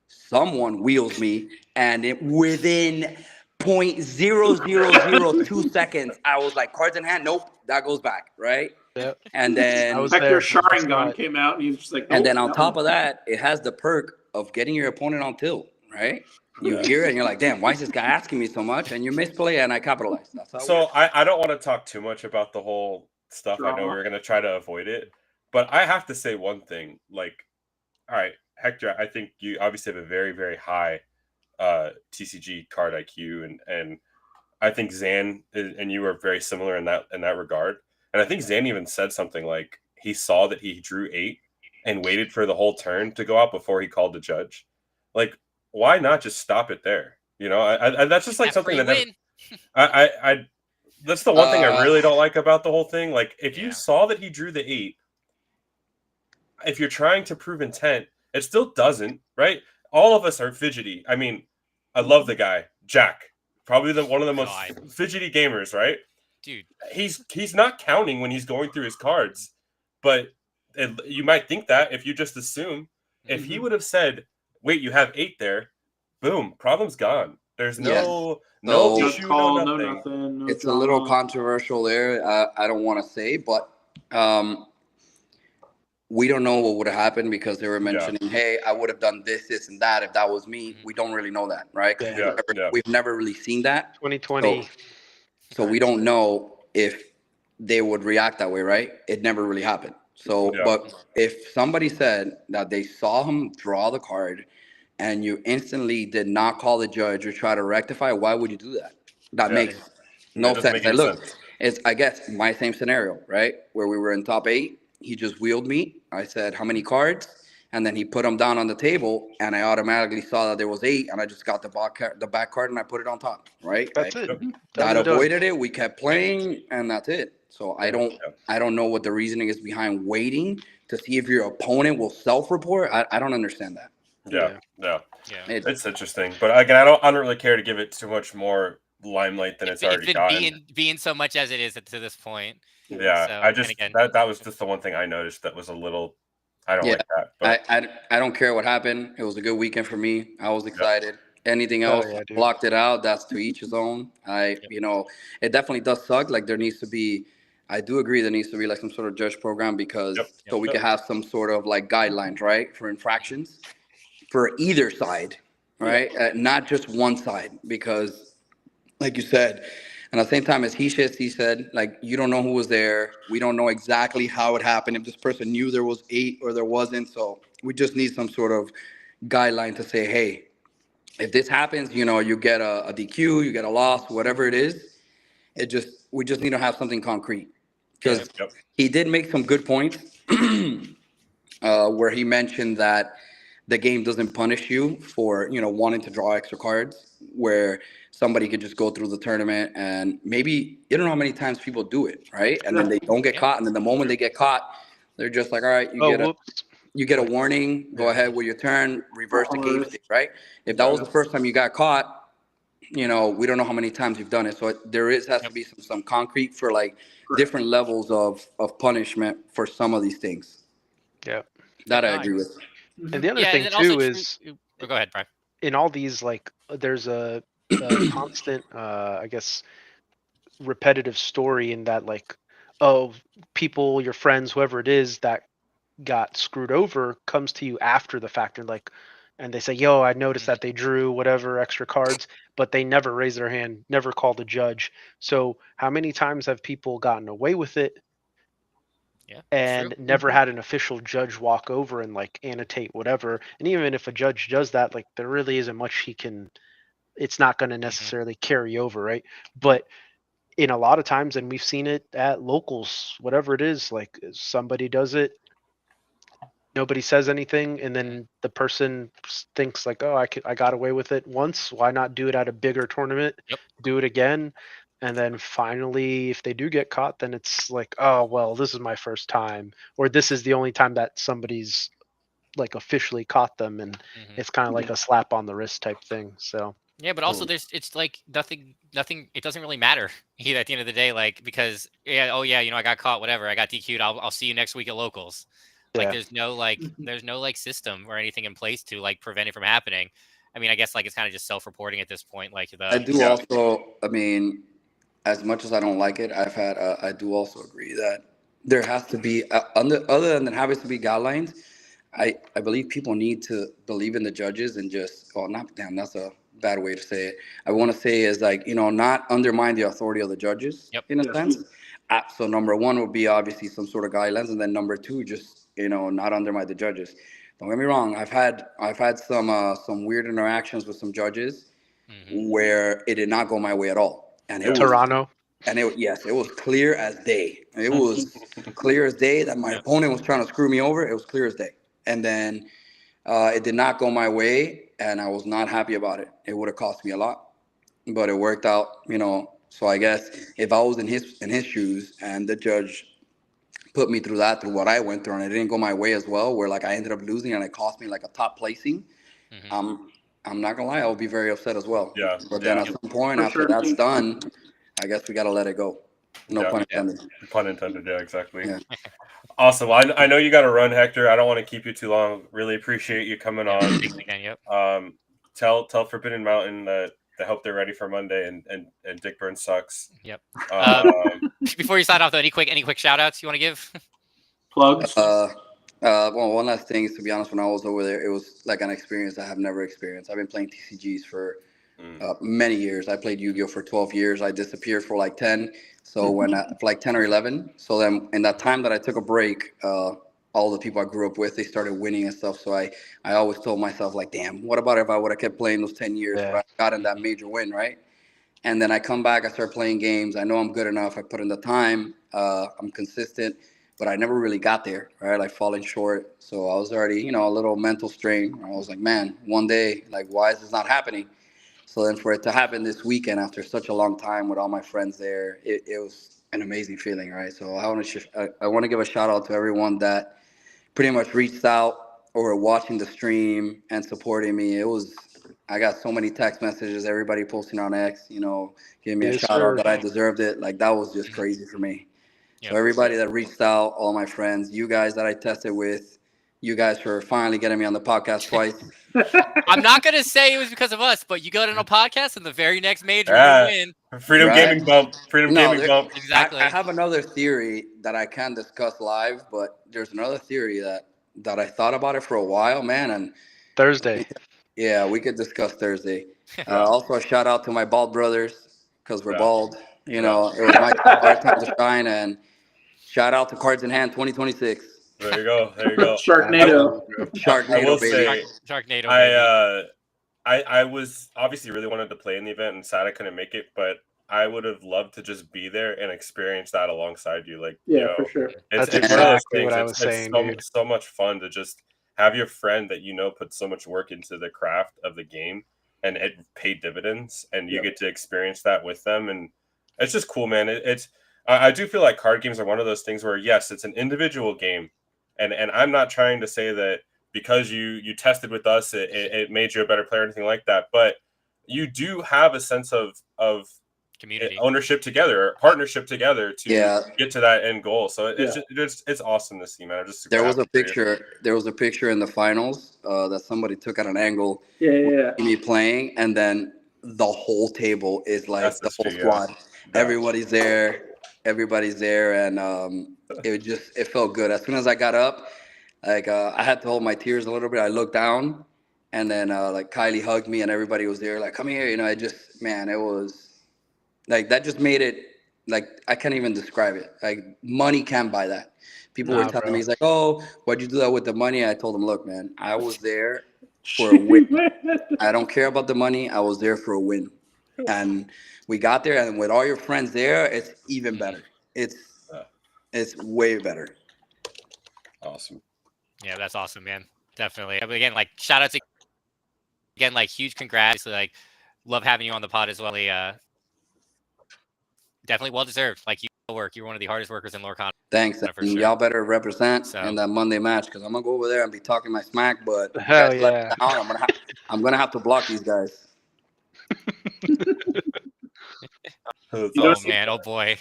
someone wheels me, and within 0.0002 seconds, I was like, cards in hand, nope, that goes back, right? Yeah. And I then was Hector there. I saw Sharingan it. came out, and he was just like, and nope, then on that top one. of that, it has the perk of getting your opponent on tilt, right? You hear it and you're like, damn, why is this guy asking me so much? And you misplay and I capitalize. That's how it So works. I don't want to talk too much about the whole stuff. I know Drama. we're gonna try to avoid it, but I have to say one thing. Like, all right, Hector, I think you obviously have a very, very high TCG card IQ, and I think Zan and you are very similar in that regard. And I think Zan even said something like he saw that he drew 8 and waited for the whole turn to go out before he called the judge. Like, why not just stop it there? You know, I that's just like That something free that win. I that's the one thing I really don't like about the whole thing. Like, if you Yeah. saw that he drew the 8, if you're trying to prove intent, it still doesn't, right? All of us are fidgety. I mean, I love the guy, Jack. Probably one of the most God. fidgety gamers, right? Dude. He's not counting when he's going through his cards, but you might think that if you just assume. If he would have said, "Wait, you have 8 there," boom, problem's gone. There's Yes. no So- No issue, call, no no nothing. nothing, no It's drama. a little controversial there. I don't want to say, but we don't know what would have happened because they were mentioning, hey, I would have done this, and that if that was me. We don't really know that, right? Because we've never really seen that. 2020. So we don't know if they would react that way, right? It never really happened. So, Yeah. but if somebody said that they saw him draw the card and you instantly did not call the judge or try to rectify, why would you do that? That makes no doesn't sense. make And any look, sense. it's, I guess, my same scenario, right? Where we were in top 8. He just wheeled me. I said, how many cards? And then he put them down on the table, and I automatically saw that there was 8, and I just got the back card and I put it on top, right? That's Like, it. that Done and done. avoided it. We kept playing, and that's it. So I don't know what the reasoning is behind waiting to see if your opponent will self-report. I don't understand that. Yeah. Yeah. It's interesting, but again, I don't really care to give it too much more limelight than it's already been gotten. being so much as it is to this point. Yeah, So, I just again, that was just the one thing I noticed that was a little. I don't like that, but I don't care what happened. It was a good weekend for me. I was excited. Anything else dude. blocked it out. That's to each his own. It definitely does suck. Like there needs to be. I do agree there needs to be like some sort of judge program because so we can have some sort of like guidelines, right, for infractions for either side, right, not just one side because, like you said. And at the same time, as he said, like, you don't know who was there. We don't know exactly how it happened, if this person knew there was 8 or there wasn't. So we just need some sort of guideline to say, hey, if this happens, you get a DQ, you get a loss, whatever it is. We just need to have something concrete. Because he did make some good points where he mentioned that the game doesn't punish you for wanting to draw extra cards, where somebody could just go through the tournament and maybe you don't know how many times people do it, right? And then they don't get caught, and then the moment they get caught, they're just like, all right, you get a warning, go ahead with your turn, reverse the game state, right? If that was the first time you got caught, we don't know how many times you've done it. So has to be some concrete for like different levels of punishment for some of these things. Yeah. That I agree with. And the other thing too is, go ahead, Brian. In all these, like, there's a constant, I guess, repetitive story in that, like, people, your friends, whoever it is that got screwed over, comes to you after the fact and they say, yo, I noticed that they drew whatever extra cards, but they never raised their hand, never called a judge. So how many times have people gotten away with it Yeah, and never had an official judge walk over and like annotate whatever. And even if a judge does that, like there really isn't much he can. It's not going to necessarily carry over, right? But in a lot of times, and we've seen it at locals, whatever it is, like somebody does it, nobody says anything, and then the person thinks like, oh, I got away with it once, why not do it at a bigger tournament? Yep. Do it again. And then finally, if they do get caught, then it's like, oh well, this is my first time, or this is the only time that somebody's like officially caught them, and it's kind of like a slap on the wrist type thing. So yeah, but also it's like nothing. It doesn't really matter either at the end of the day, like because oh yeah, I got caught, whatever, I got DQ'd. I'll see you next week at locals. Like yeah. there's no system or anything in place to like prevent it from happening. I mean, I guess like it's kind of just self-reporting at this point. Like I do also. I mean, as much as I don't like it, I do also agree that there has to be other than having to be guidelines. I believe people need to believe in the judges and just not damn, that's a bad way to say it. I want to say is like not undermine the authority of the judges in a sense. So number one would be obviously some sort of guidelines, and then number two just not undermine the judges. Don't get me wrong. I've had some weird interactions with some judges where it did not go my way at all, and it was Toronto. And it was clear as day. It was clear as day that my opponent was trying to screw me over. It was clear as day. And then it did not go my way, and I was not happy about it. It would have cost me a lot, but it worked out. So I guess if I was in his shoes and the judge put me through what I went through, and it didn't go my way as well, where like I ended up losing and it cost me like a top placing, I'm not gonna lie, I would be very upset as well. Yeah. But then at some point after that's done, I guess we gotta let it go. No pun intended. Pun intended. Yeah, exactly. Yeah. Awesome. Well, I know you got to run, Hector. I don't want to keep you too long. Really appreciate you coming on. Tell Forbidden Mountain that I hope they're ready for Monday, and Dick Burns sucks. Yep. Before you sign off, though, any quick shout outs you want to give? Plugs. Well, one last thing is, to be honest, when I was over there, it was like an experience I have never experienced. I've been playing TCGs for many years. I played Yu-Gi-Oh for 12 years. I disappeared for like 10. So for like 10 or 11. So then in that time that I took a break, all the people I grew up with, they started winning and stuff. So I always told myself like, damn, what about if I would have kept playing those 10 years where I got in that major win, right? And then I come back, I start playing games. I know I'm good enough. I put in the time. I'm consistent, but I never really got there, right? Like falling short. So I was already, a little mental strain. I was like, man, one day, like, why is this not happening? So then for it to happen this weekend after such a long time with all my friends there, it was an amazing feeling, right? So I want to give a shout out to everyone that pretty much reached out or watching the stream and supporting me. I got so many text messages, everybody posting on X, giving me a shout out that I deserved it. Like that was just crazy for me. So everybody that reached out, all my friends, you guys that I tested with, you guys for finally getting me on the podcast twice. I'm not going to say it was because of us, but you got on a podcast and the very next major you win. Freedom Gaming bump. Gaming bump. Exactly. I have another theory that I can discuss live, but there's another theory that I thought about it for a while, man. And Thursday. Yeah, we could discuss Thursday. Also, a shout out to my bald brothers because we're bald. It was our time to shine. And shout out to Cards in Hand 2026. There you go. Sharknado. I will say, Sharknado. I was obviously really wanted to play in the event, and sad I couldn't make it, but I would have loved to just be there and experience that alongside you. Like, for sure. It's one of those things. It's so much fun to just have your friend that put so much work into the craft of the game, and it paid dividends, and you get to experience that with them, and it's just cool, man. I do feel like card games are one of those things where yes, it's an individual game, and I'm not trying to say that because you tested with us, it made you a better player or anything like that, but you do have a sense of community ownership together, partnership together to get to that end goal. So it's awesome to see, man. There was a picture in the finals that somebody took at an angle. Me playing, and then the whole table is like the whole squad. Everybody's there, and it felt good. As soon as I got up, like I had to hold my tears a little bit. I looked down, and then like Kylie hugged me, and everybody was there, like, come here. It was like that just made it like I can't even describe it. Like money can't buy that. People were Nah, telling bro. me, it's like, oh, why'd you do that with the money? I told them, look, man, I was there for a win. I don't care about the money. I was there for a win. And we got there, and with all your friends there, it's even better. It's way better. Awesome. Yeah, that's awesome, man. Definitely. But again, like shout out to again, like huge congrats. Like love having you on the pod as well. Definitely well deserved. Like you work. You're one of the hardest workers in Lorcana. Thanks. For And sure. y'all better represent So- in that Monday match, because I'm gonna go over there and be talking my smack. But if you Hell guys let yeah. me down, I'm gonna have to block these guys. Oh man, oh boy.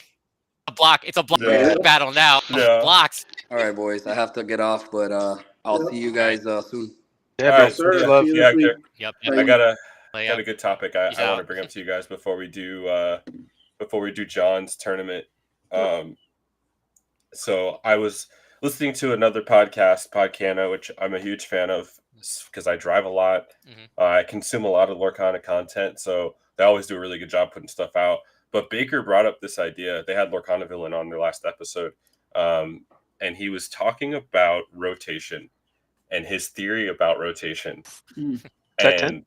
It's a block Yeah. battle now. Yeah. Blocks. All right, boys. I have to get off, but I'll see you guys soon. Yeah, All bro. right, Sir, yeah, see you yeah, this week. Hector. Yep. I got a Yep. good topic I want to bring up to you guys before we do John's tournament. So I was listening to another podcast, Podcana, which I'm a huge fan of because I drive a lot. I consume a lot of Lorcana content, so they always do a really good job putting stuff out. But Baker brought up this idea. They had Lorcana Villain on their last episode, and he was talking about rotation and his theory about rotation. And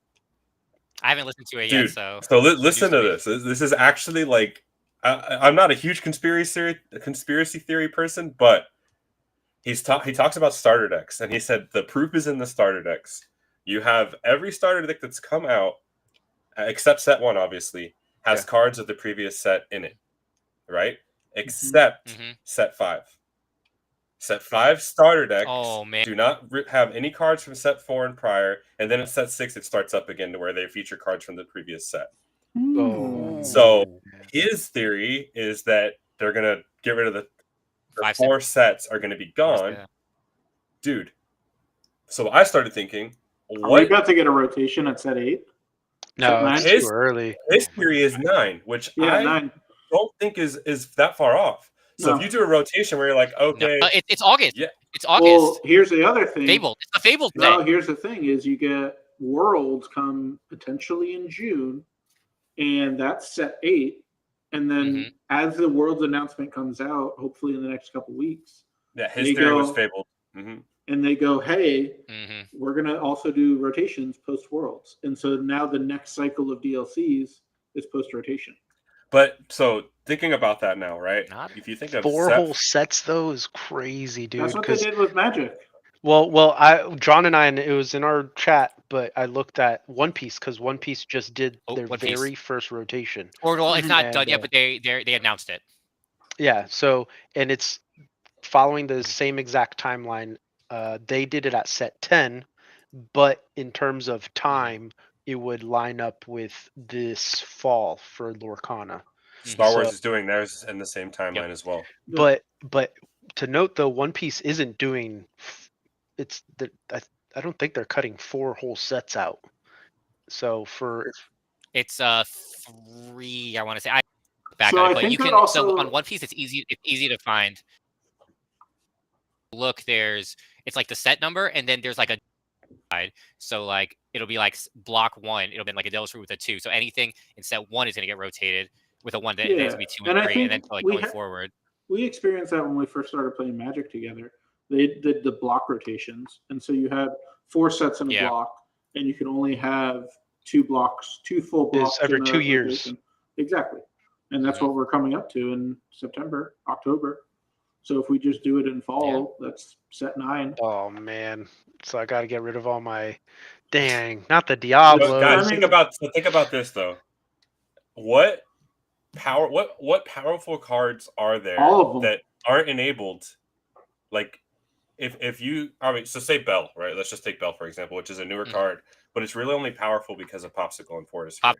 I haven't listened to it dude, yet, so listen to this. This is actually like I'm not a huge conspiracy theory person, but he talks about starter decks, and he said the proof is in the starter decks. You have every starter deck that's come out, except set 1, obviously, has cards of the previous set in it, right? Except set 5. Set 5 starter decks do not have any cards from set 4 and prior, and then at set 6 it starts up again to where they feature cards from the previous set. So his theory is that they're gonna get rid of the 4 sets are gonna be gone, dude. So I started thinking, are we about to get a rotation at set 8? No, it's too early. His theory is 9, which I 9. don't think is that far off. So if you do a rotation where you're like, okay, it's August. Yeah, it's August. Well, here's the other thing. Fable. It's the Fable thing. No, here's the thing: is you get Worlds come potentially in June, and that's set 8. And then as the Worlds announcement comes out, hopefully in the next couple weeks, his theory was Fable. And they go, hey, we're gonna also do rotations post Worlds, and so now the next cycle of DLCs is post rotation. But so thinking about that now, right? If you think of 4 whole sets, though, is crazy, dude. That's what they did with Magic. Well, John and I, and it was in our chat, but I looked at One Piece because One Piece just did their very first rotation. Or well, it's not done yet, but they announced it. Yeah. So, and it's following the same exact timeline. They did it at set 10, but in terms of time, it would line up with this fall for Lorcana. Star Wars is doing theirs in the same timeline as well. But to note, though, One Piece isn't doing. I don't think they're cutting 4 whole sets out. So it's 3. I want to say back so on it, I but think you can also... so on One Piece it's easy to find. Look, it's like the set number, and then there's like a side. So like it'll be like block 1. It'll be like a Devil's Fruit with a 2. So anything in set 1 is going to get rotated with a 1. Then it's going to be 2 and 3, and then like going forward. We experienced that when we first started playing Magic together. They did the block rotations, and so you had 4 sets in a block, and you could only have 2 full blocks every 2 years. Rotation. Exactly, and that's what we're coming up to in September, October. So if we just do it in fall, that's set 9. Oh man! So I got to get rid of all my. Dang, not the Diablo. Guys, think about this though. What powerful cards are there that aren't enabled? Like, if you, all right, so say Bell, right? Let's just take Bell for example, which is a newer card, but it's really only powerful because of Popsicle and Fortescue.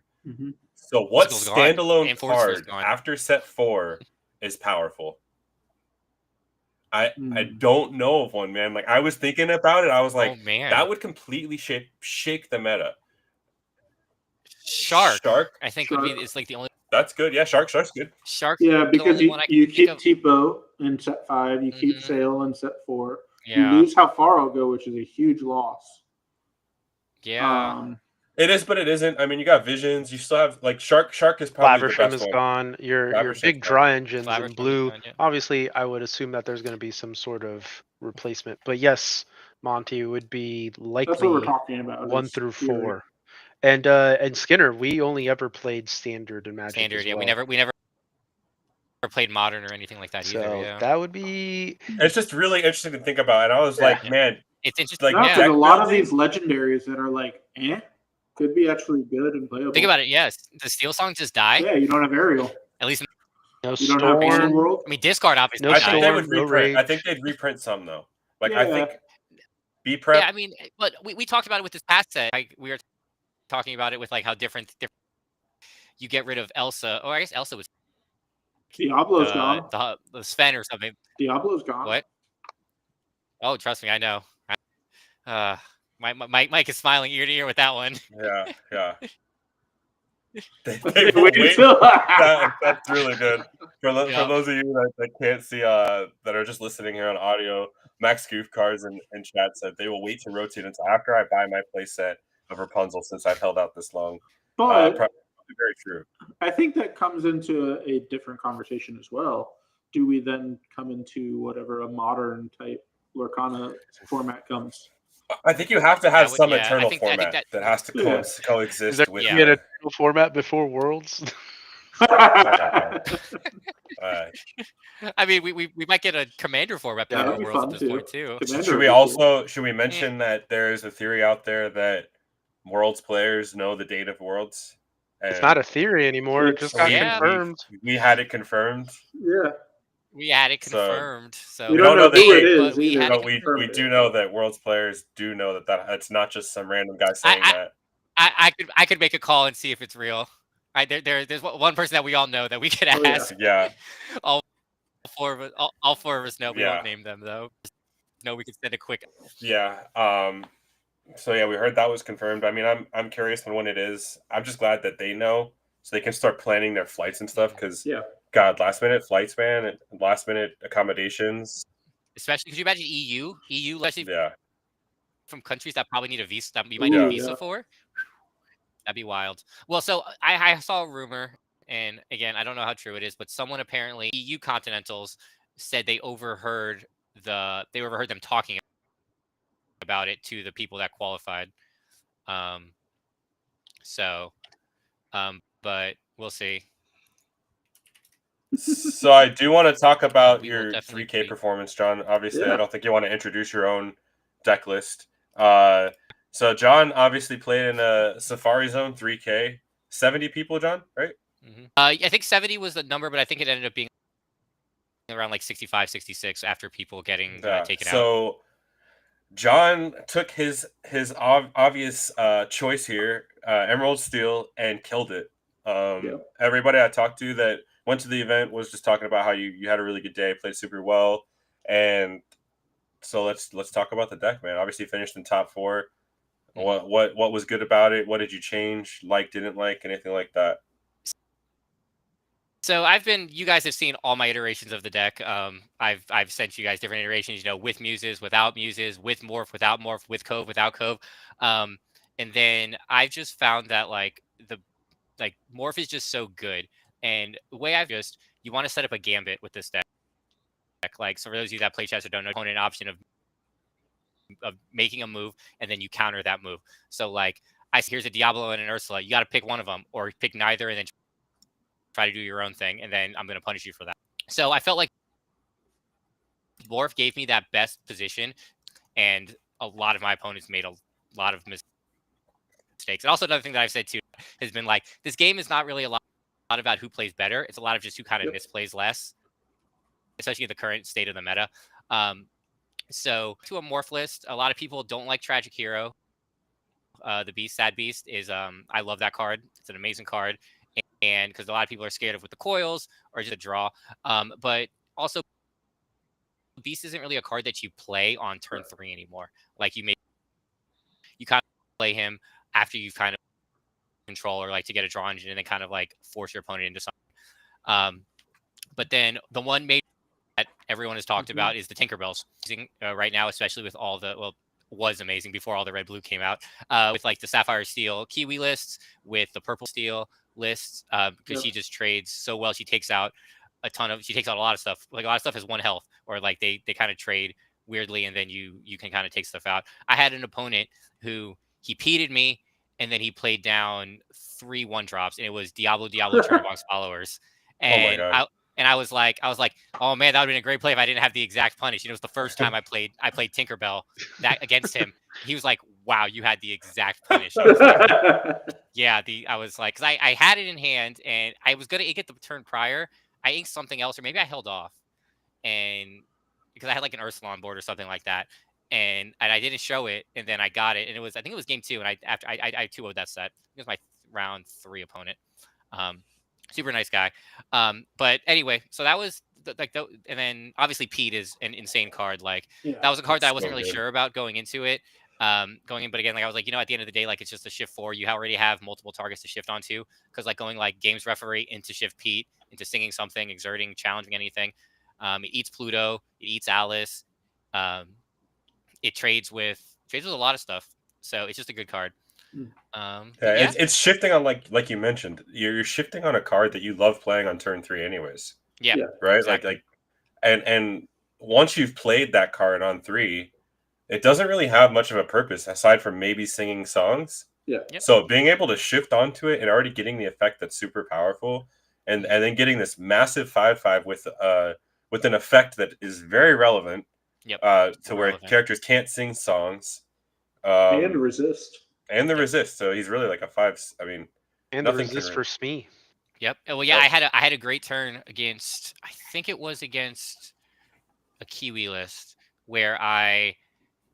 So what standalone card after set 4 is powerful? I don't know of one, man. Like I was thinking about it, I was like, that would completely shake the meta. Shark. I think would be. It's like the only. That's good. Yeah, Shark's good. Shark. Yeah, because you keep Tipo in set 5, you keep Sail in set 4. You lose How Far I'll Go, which is a huge loss. Yeah. It is, but it isn't. I mean, you got visions. You still have like Shark. Shark is probably the Flabbersham best is one. gone. Your Flabbersham, big yeah. dry engines Flabbersham in is blue. gone, yeah. Obviously, I would assume that there's going to be some sort of replacement. But yes, Monty would be That's what we're likely talking about. 1 is through theory. 4. And Skinner, we only ever played standard and Magic Standard, as yeah. well. We never played modern or anything like that either. So Yeah. that would be. It's just really interesting to think about. And I was Yeah. like, man, It's interesting. like No, yeah. because a deck lot of building- these legendaries that are like, could be actually good and playable. Think about it. Yes, the Steel Song just die. Yeah, you don't have Aerial. At least No You don't have Ball Storm. World. I mean, discard obviously. No I died. think they Storm, would no reprint. I Rage. think they'd reprint some though. Like I Yeah. think B prep. Yeah, I mean, but we talked about it with this past set. Like, we were talking about it with like how different you get rid of Elsa. Oh, I guess Elsa was Diablo's gone. the Sven or something. Diablo's gone. What? Oh, trust me, I know. Mike is smiling ear to ear with that one. Yeah. They Wait will wait. until- That's really good. For Yeah. those of you that can't see, that are just listening here on audio, Max Goof Cards and chat said they will wait to rotate until after I buy my playset of Rapunzel since I've held out this long. But Probably very true. I think that comes into a different conversation as well. Do we then come into whatever a modern type Lorcana format comes? I think you have to have some I eternal think format that has to coexist Is there with. going to be an eternal format before Worlds? I mean, we might get a commander format That would before be Worlds fun, at this too. point too. Commander Should would we be cool. should we mention that there's a theory out there that Worlds players know the date of Worlds? It's not a theory anymore. It just got confirmed. We had it confirmed. Yeah. We had it confirmed. So we don't know the who it date, is we either. had But we do know that Worlds players do know that it's not just some random guy saying that. I could make a call and see if it's real. Right there's one person that we all know that we could ask. Yeah. All four of us know. We won't name them though. No, we could send a quick. Yeah. So yeah, we heard that was confirmed. I mean, I'm curious on when it is. I'm just glad that they know, so they can start planning their flights and stuff. Because God, last minute flights, man, and last minute accommodations. Especially, could you imagine EU, especially from countries that probably need a visa, that we might need a visa for? That'd be wild. Well, so I saw a rumor, and again, I don't know how true it is, but someone apparently EU Continentals said they overheard them talking about it to the people that qualified. But we'll see. So I do want to talk about your definitely 3K performance, John. Obviously, I don't think you want to introduce your own deck list. So John obviously played in a Safari Zone 3K. 70 people, John, right? I think 70 was the number, but I think it ended up being around like 65, 66 after people getting taken out. So John took his obvious choice here, Emerald Steel, and killed it. Everybody I talked to that went to the event was just talking about how you had a really good day, played super well, and so let's talk about the deck, man. Obviously, finished in top 4. What was good about it? What did you change? Didn't like, anything like that? So you guys have seen all my iterations of the deck. I've sent you guys different iterations, with muses, without muses, with morph, without morph, with cove, without cove. And then I've just found that morph is just so good. And the way you want to set up a gambit with this deck. So for those of you that play chess or don't know, an option of making a move and then you counter that move. So here's a Diablo and an Ursula. You got to pick one of them or pick neither and then try to do your own thing, and then I'm going to punish you for that. So I felt like Morph gave me that best position, and a lot of my opponents made a lot of mistakes. And also another thing that I've said too has been this game is not really a lot about who plays better. It's a lot of just who kind of misplays less, especially in the current state of the meta. So to a Morph list, a lot of people don't like Tragic Hero. The Beast, Sad Beast is I love that card. It's an amazing card. And because a lot of people are scared of with the coils or just a draw. But also, Beast isn't really a card that you play on turn 3 anymore. You kind of play him after you've kind of control or to get a draw engine and then kind of force your opponent into something. But then the one major that everyone has talked about is the Tinkerbells. Right now, especially with all the was amazing before all the red blue came out. With like the Sapphire Steel Kiwi lists, with the Purple Steel lists, because she just trades so well. She takes out a lot of stuff. Like a lot of stuff has 1 health, or like they kind of trade weirdly, and then you can kind of take stuff out. I had an opponent who he peated me, and then he played down 3 1-drops, and it was Diablo Turnerbox followers. And oh my God. I was like, oh man, that would have been a great play if I didn't have the exact punish. It was the first time I played Tinkerbell that against him. He was like, wow, you had the exact punish. I was like, yeah, I was like, because I had it in hand, and I was gonna get the turn prior. I inked something else, or maybe I held off, and because I had like an Ursula on board or something like that, and I didn't show it, and then I got it, and I think it was game 2, and I 2-0'd that set. It was my round 3 opponent. Super nice guy. But anyway, so that was and then obviously Pete is an insane card. Like that was a card that I wasn't really sure about going into it. Going in, but again, like I was like, at the end of the day, like it's just a shift 4. You already have multiple targets to shift onto, because like going like games referee into shift Pete, into singing something, exerting, challenging anything. It eats Pluto, it eats Alice. It trades with a lot of stuff. So it's just a good card. It's shifting on like you mentioned. You're shifting on a card that you love playing on turn 3 anyways. Yeah. Right? Exactly. And once you've played that card on 3, it doesn't really have much of a purpose aside from maybe singing songs. Yeah. Yep. So being able to shift onto it and already getting the effect that's super powerful, and then getting this massive 5/5 with an effect that is very relevant. Yep. To where characters can't sing songs. And resist. And the resist. So he's really like a 5. I mean, and the resist for Smee. Yep. Well, yeah, I had a great turn against. I think it was against a Kiwi list where I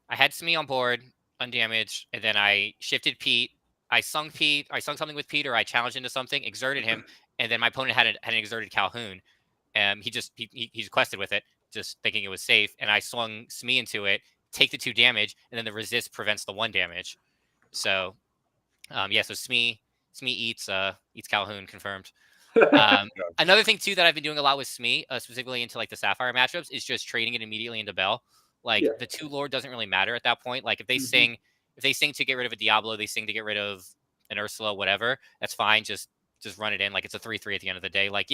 had Smee on board, undamaged, and then I shifted Pete. I sung something with Pete, or I challenged into something, exerted him, and then my opponent had an exerted Calhoun. He quested with it, just thinking it was safe, and I swung Smee into it, take the 2 damage, and then the resist prevents the 1 damage. So, so Smee eats Calhoun, confirmed. Another thing too that I've been doing a lot with Smee, specifically into like the Sapphire matchups, is just trading it immediately into Bell. Like the 2 Lord doesn't really matter at that point. Like if they sing to get rid of a Diablo, they sing to get rid of an Ursula, whatever. That's fine. Just run it in. Like it's a 3/3 at the end of the day. Like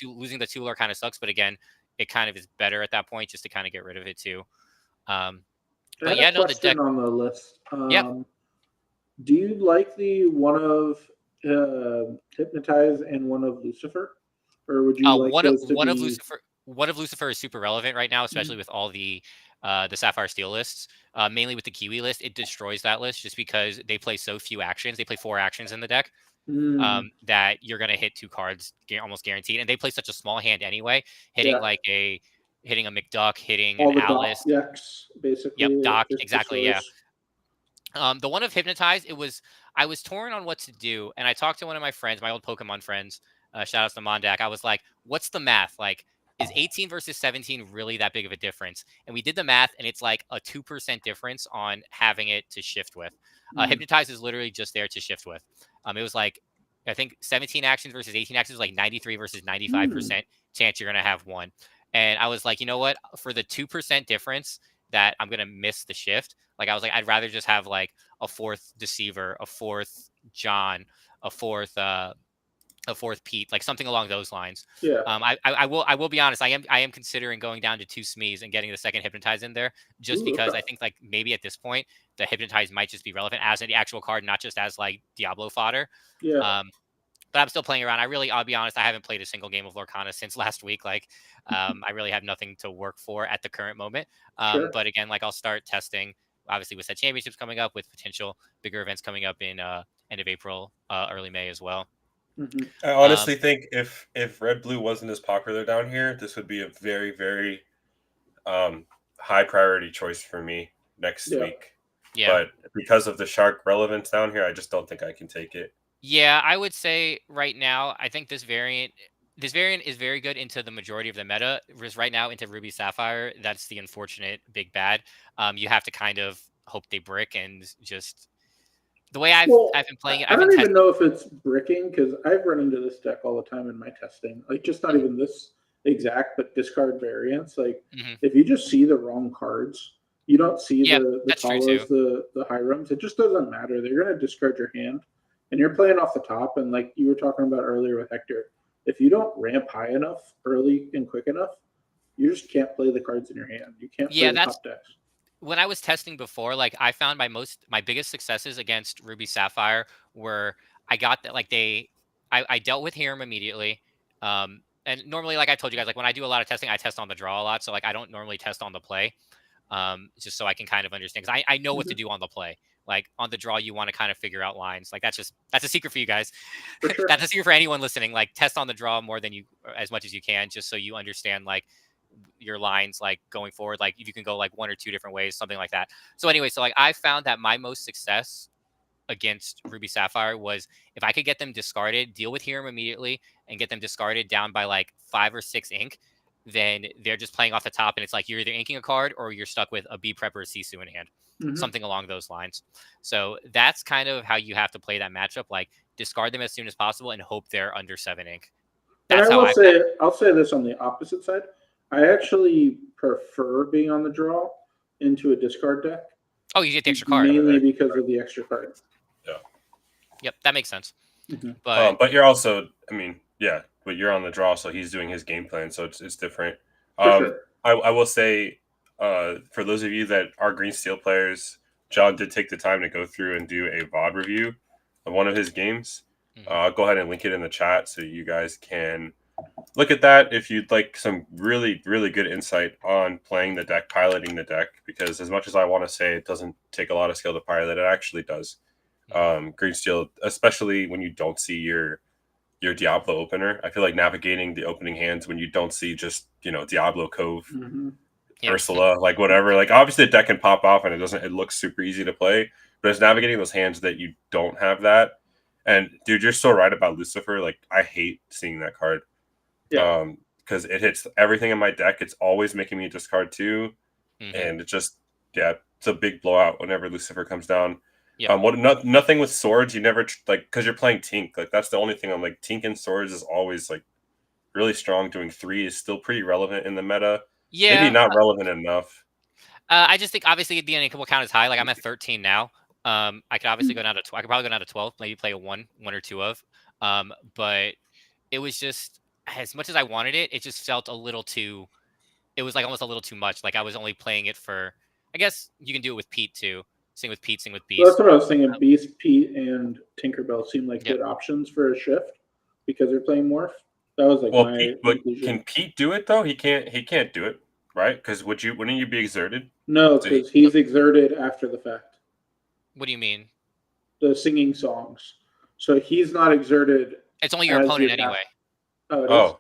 losing the 2 Lord kind of sucks, but again, it kind of is better at that point just to kind of get rid of it too. But yeah, no, the deck on the list. Do you like the one of Hypnotize and one of Lucifer, or would you like one of Lucifer? One of Lucifer is super relevant right now, especially with all the Sapphire Steel lists. Mainly with the Kiwi list, it destroys that list just because they play so few actions. They play 4 actions in the deck. That you're gonna hit 2 cards almost guaranteed, and they play such a small hand anyway. Hitting a McDuck, hitting all an the Alice, decks, basically. Yep, Doc, exactly, yeah. The one of Hypnotize, I was torn on what to do, and I talked to one of my friends, my old Pokemon friends. Shout outs to Mondak. I was like, "What's the math? Like, is 18 versus 17 really that big of a difference?" And we did the math, and it's like a 2% difference on having it to shift with. Hypnotize is literally just there to shift with. It was like, I think 17 actions versus 18 actions was like 93 versus 95% chance you're gonna have 1. And I was like, you know what? For the 2% difference that I'm gonna miss the shift, like I was like, I'd rather just have like a 4th Deceiver, a 4th John, a 4th Pete, like something along those lines. Yeah. I will be honest. I am considering going down to 2 Smees and getting the second Hypnotize in there, just because I think like maybe at this point the Hypnotize might just be relevant as an actual card, not just as like Diablo fodder. Yeah. But I'm still playing around. I'll be honest, I haven't played a single game of Lorcana since last week. Like, I really have nothing to work for at the current moment. But again, like I'll start testing, obviously with set championships coming up, with potential bigger events coming up in end of April, early May as well. I honestly think if Red Blue wasn't as popular down here, this would be a very, very high priority choice for me next week. Yeah. But because of the Shark relevance down here, I just don't think I can take it. Yeah, I would say right now, I think this variant is very good into the majority of the meta. Whereas right now into Ruby Sapphire, that's the unfortunate big bad. You have to kind of hope they brick, and just the way I've been playing it. I don't even know if it's bricking, because I've run into this deck all the time in my testing. Like, just not even this exact, but discard variants. Like, if you just see the wrong cards, You don't see the that's true Talos, the Hirams. It just doesn't matter. They're going to discard your hand. And you're playing off the top. And like you were talking about earlier with Hector, if you don't ramp high enough early and quick enough, you just can't play the cards in your hand. You can't play the top decks. When I was testing before, like I found my biggest successes against Ruby Sapphire were I got that like I dealt with Hiram immediately. And normally, like I told you guys, like when I do a lot of testing, I test on the draw a lot. So like I don't normally test on the play. Just so I can kind of understand, because I know what to do on the play. Like on the draw, you want to kind of figure out lines. Like that's a secret for you guys. For sure. That's a secret for anyone listening. Like test on the draw as much as you can, just so you understand like your lines, like going forward, like if you can go like one or two different ways, something like that. So anyway, so like I found that my most success against Ruby Sapphire was if I could get them discarded, deal with Hiram immediately, and get them discarded down by like 5 or 6 ink, then they're just playing off the top, and it's like you're either inking a card or you're stuck with a B Prep or a Sisu in hand, something along those lines. So that's kind of how you have to play that matchup. Like discard them as soon as possible and hope they're under 7 ink. That's how I'll say this on the opposite side. I actually prefer being on the draw into a discard deck. Oh, you get the extra card. Mainly because of the extra card. Yeah. Yep, that makes sense. But you're also, I mean, yeah, but you're on the draw, so he's doing his game plan, so it's different. Sure. I will say, for those of you that are Green Steel players, John did take the time to go through and do a VOD review of one of his games. I'll go ahead and link it in the chat so you guys can look at that if you'd like some really, really good insight on playing the deck, piloting the deck, because as much as I want to say it doesn't take a lot of skill to pilot, it actually does. Green Steel, especially when you don't see your Diablo opener. I feel like navigating the opening hands when you don't see just, Diablo Cove, Ursula, like whatever. Like obviously the deck can pop off and it looks super easy to play, but it's navigating those hands that you don't have that. And dude, you're so right about Lucifer. Like I hate seeing that card. Yeah. Because it hits everything in my deck. It's always making me discard 2. And it just, it's a big blowout whenever Lucifer comes down. Nothing with swords. You never because you're playing Tink. Like that's the only thing I'm like. Tink and swords is always like really strong. Doing 3 is still pretty relevant in the meta. Yeah, maybe not relevant enough. I just think obviously the unequal count is high. Like I'm at 13 now. I could obviously go down to I could probably go down to 12. Maybe play a one or two of. But it was just as much as I wanted it. It just felt a little too. It was like almost a little too much. Like I was only playing it for. I guess you can do it with Pete too. Sing with Pete, sing with Beast. Well, that's what I was thinking. Beast, Pete, and Tinkerbell seem like good options for a shift because they're playing Morph. That was like can Pete do it though? He can't do it, right? Because wouldn't you be exerted? No, because he's exerted after the fact. What do you mean? The singing songs. So he's not exerted. It's only your opponent anyway. Oh,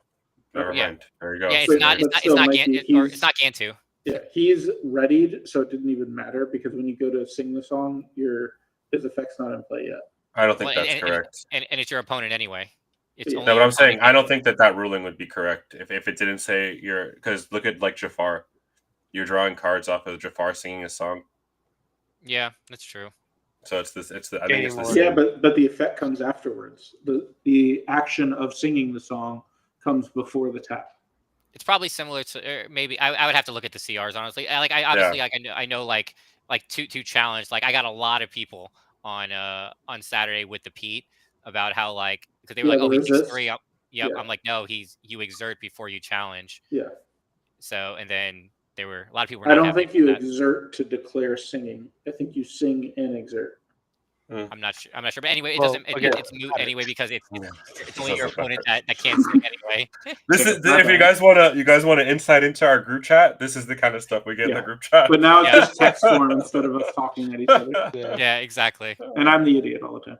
never mind. There you go. Yeah, it's not Gantu. Yeah, he's readied, so it didn't even matter because when you go to sing the song, his effect's not in play yet. I don't think that's correct. And it's your opponent anyway. It's no, but I'm saying I don't think that ruling would be correct if it didn't say because look at like Jafar, you're drawing cards off of Jafar singing a song. Yeah, that's true. So I think it's the yeah, but the effect comes afterwards. The action of singing the song comes before the tap. It's probably similar to maybe I would have to look at the CRs honestly. Like I obviously I know like to challenge. Like I got a lot of people on Saturday with the Pete about how like because they were like, oh, he takes 3 up. Yep. I'm like, no, you exert before you challenge. Yeah. So and then there were a lot of people. I don't think you exert to declare singing. I think you sing and exert. I'm not sure, but anyway, it's moot anyway because it's only your opponent that can't sing anyway. This is if you guys want to insight into our group chat. This is the kind of stuff we get in the group chat. But now it's just text form instead of us talking at each other. Yeah, exactly. And I'm the idiot all the time.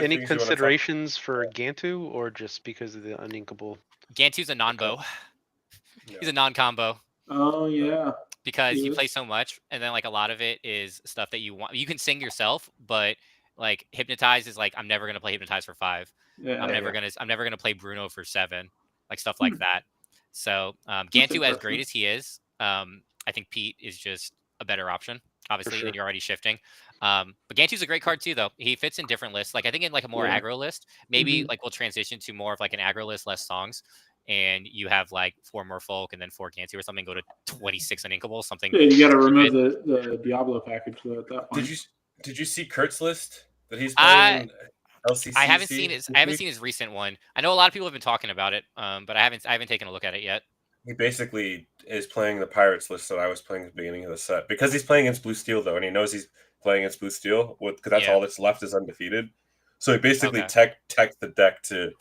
Any considerations for Gantu or just because of the uninkable? Gantu's a non-bow. He's a non-combo. Oh yeah. Because you play so much, and then like a lot of it is stuff that you want. You can sing yourself, but like Hypnotize is like I'm never gonna play Hypnotize for 5. I'm never gonna play Bruno for 7, like stuff like that. So Gantu, as great as he is, I think Pete is just a better option, obviously, and you're already shifting. But Gantu's a great card too, though. He fits in different lists. Like I think in like a more aggro list, maybe like we'll transition to more of like an aggro list, less songs. and you have like 4 more folk and then 4 Gansey or something, go to 26 uninkable, something. Yeah, you got to remove the Diablo package though at that point. Did you see Kurt's list that he's playing in LCC? I haven't seen his recent one. I know a lot of people have been talking about it, but I haven't taken a look at it yet. He basically is playing the Pirates list that I was playing at the beginning of the set, because he's playing against Blue Steel though, and he knows he's playing against Blue Steel because that's all that's left is undefeated. So he basically tech the deck to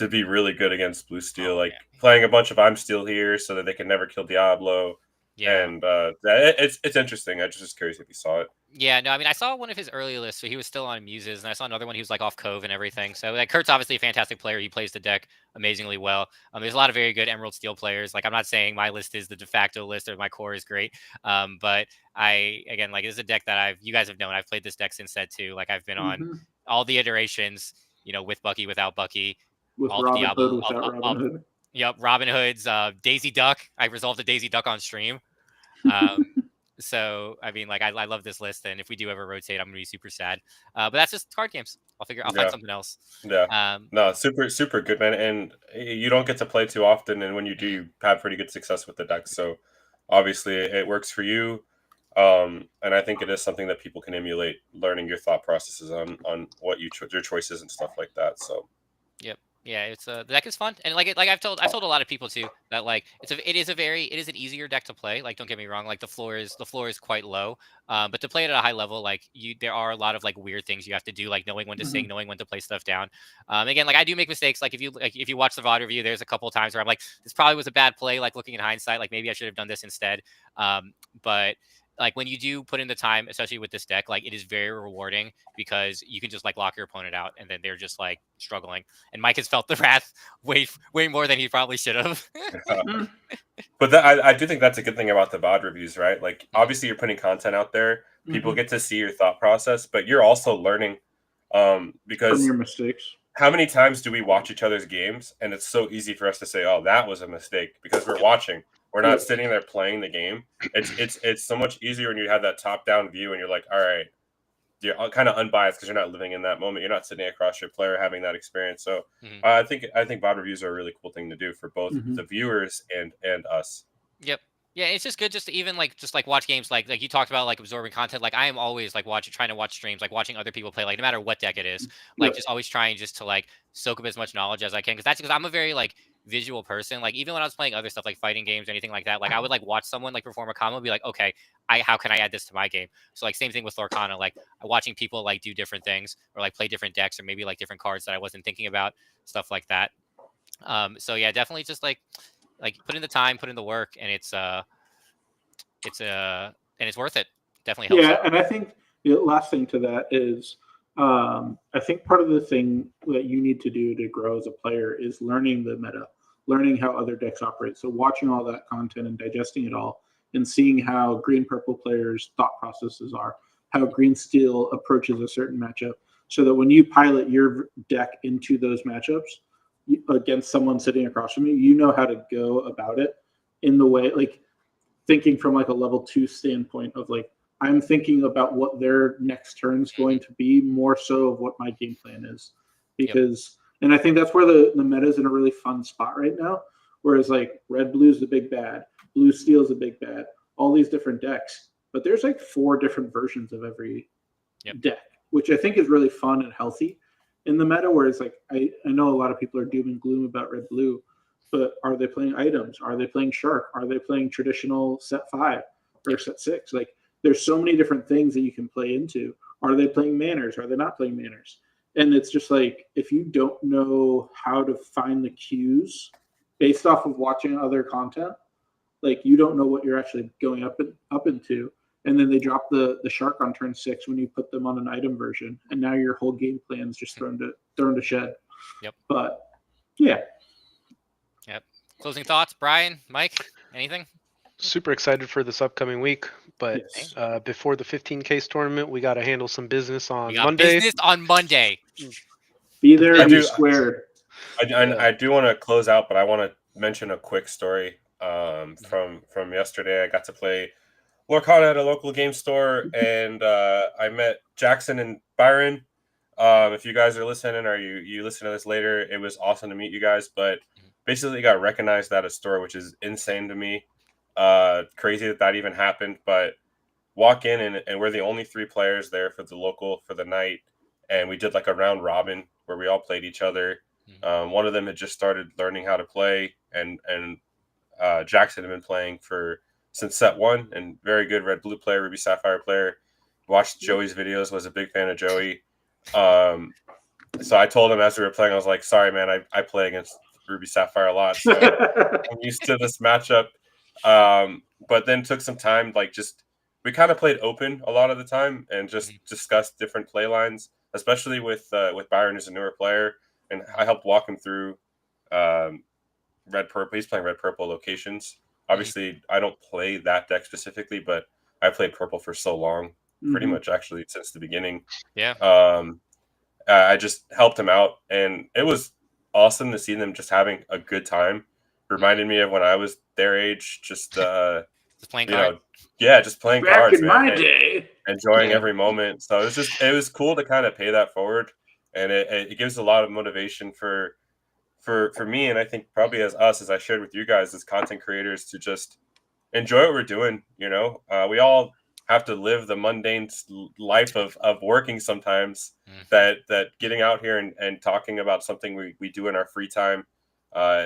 be really good against Blue Steel, playing a bunch of I'm Still Here so that they can never kill Diablo. Yeah, and it's interesting. I'm just curious if you saw it. Yeah, no, I mean, I saw one of his early lists, so he was still on Muses, and I saw another one he was like off Cove and everything. So like Kurt's obviously a fantastic player. He plays the deck amazingly well. There's a lot of very good Emerald Steel players. Like, I'm not saying my list is the de facto list or my core is great, but this is a deck that you guys have known. I've played this deck since set 2. Like, I've been on all the iterations, with Bucky, without Bucky, with all Robin the Diablo, Hood, without Robin Hood. Yep, Robin Hood's Daisy Duck. I resolved a Daisy Duck on stream. So I mean, like, I love this list, and if we do ever rotate, I'm gonna be super sad. But that's just card games. I'll find something else. Yeah. No, super good, man. And you don't get to play too often, and when you do, you have pretty good success with the deck. So obviously, it works for you. And I think it is something that people can emulate, learning your thought processes on what your choices and stuff like that. So. Yep. Yeah, it's the deck is fun, and like I've told a lot of people too that like it is an easier deck to play. Like, don't get me wrong, like the floor is quite low, but to play it at a high level, like there are a lot of like weird things you have to do, like knowing when to sing, knowing when to play stuff down. Again, like I do make mistakes. Like if you watch the VOD review, there's a couple of times where I'm like, this probably was a bad play. Like looking in hindsight, like maybe I should have done this instead. But like when you do put in the time, especially with this deck, like it is very rewarding because you can just like lock your opponent out and then they're just like struggling. And Mike has felt the wrath way more than he probably should have. But I do think that's a good thing about the VOD reviews, right? Like obviously you're putting content out there, people get to see your thought process, but you're also learning because from your mistakes. How many times do we watch each other's games and it's so easy for us to say, oh, that was a mistake, because we're watching. We're not sitting there playing the game. It's so much easier when you have that top-down view and you're like, all right, you're kind of unbiased because you're not living in that moment. You're not sitting across your player having that experience. So I think VOD reviews are a really cool thing to do for both the viewers and us. Yep. Yeah, it's just good just to even just watch games like you talked about, like absorbing content. Like I am always like trying to watch streams, like watching other people play, like no matter what deck it is, like just always trying just to like soak up as much knowledge as I can, because I'm a very like visual person. Like even when I was playing other stuff like fighting games or anything like that, like I would like watch someone like perform a combo and be like, okay, how can I add this to my game? So like same thing with Lorcana, like watching people like do different things or like play different decks or maybe like different cards that I wasn't thinking about, stuff like that. So yeah, definitely just like put in the time, put in the work, and it's worth it. Definitely helps. Yeah, and I think the last thing to that is I think part of the thing that you need to do to grow as a player is learning the meta, learning how other decks operate. So watching all that content and digesting it all and seeing how green-purple players' thought processes are, how green-steel approaches a certain matchup, so that when you pilot your deck into those matchups against someone sitting across from you, you know how to go about it in the way, like thinking from like a level 2 standpoint of like, I'm thinking about what their next turn is going to be more so of what my game plan is, because and I think that's where the meta is in a really fun spot right now. Whereas like red blue is the big bad, blue steel is the big bad, all these different decks, but there's like 4 different versions of every deck, which I think is really fun and healthy in the meta. Whereas like I know a lot of people are doom and gloom about red blue, but are they playing items? Are they playing shark? Are they playing traditional set 5 or set 6? Like there's so many different things that you can play into. Are they playing manners? Are they not playing manners? And it's just like, if you don't know how to find the cues based off of watching other content, like you don't know what you're actually going up into. And then they drop the shark on turn 6 when you put them on an item version, and now your whole game plan is just thrown to shed. Yep. But yeah. Yep. Closing thoughts, Brian, Mike, anything? Super excited for this upcoming week, but before the 15K tournament, we got to handle some business on Monday. Business on Monday. Be there and be squared. I do want to close out, but I want to mention a quick story from yesterday. I got to play Lorcana at a local game store, and I met Jackson and Byron. If you guys are listening or you listen to this later, it was awesome to meet you guys. But basically got recognized at a store, which is insane to me. Crazy that even happened, but walk in and we're the only 3 players there for the night, and we did like a round robin where we all played each other. One of them had just started learning how to play, and Jackson had been playing since set 1, and very good red blue player, ruby sapphire player. Watched Joey's videos, was a big fan of Joey. So I told him as we were playing, I was like, sorry man, I play against ruby sapphire a lot, so I'm used to this matchup. But then took some time, we kind of played open a lot of the time and just discussed different play lines, especially with Byron, who's a newer player, and I helped walk him through red purple. He's playing red purple locations. Obviously, I don't play that deck specifically, but I played purple for so long, pretty much actually since the beginning. Yeah. I just helped him out, and it was awesome to see them just having a good time. Reminded me of when I was their age, just playing cards. Just playing Back cards, in man, my day, enjoying every moment. So it was cool to kind of pay that forward, and it gives a lot of motivation for me, and I think probably as I shared with you guys as content creators, to just enjoy what we're doing. We all have to live the mundane life of working sometimes. That getting out here and talking about something we do in our free time,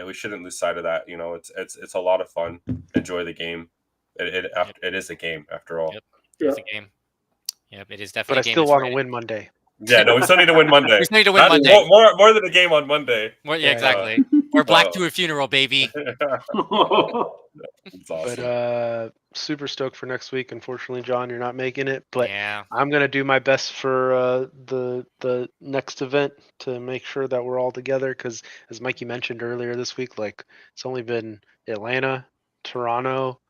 we shouldn't lose sight of that. It's a lot of fun. Enjoy the game. It is a game after all. Yep. It's a game. Yep, it is definitely. But I still want to win Monday. Yeah, no, we still need to win Monday. We still need to win Monday. More than a game on Monday. Exactly. Or black to a funeral, baby. That's awesome. But super stoked for next week. Unfortunately, John, you're not making it. But yeah, I'm gonna do my best for the next event to make sure that we're all together. Because as Mikey mentioned earlier this week, it's only been Atlanta, Toronto.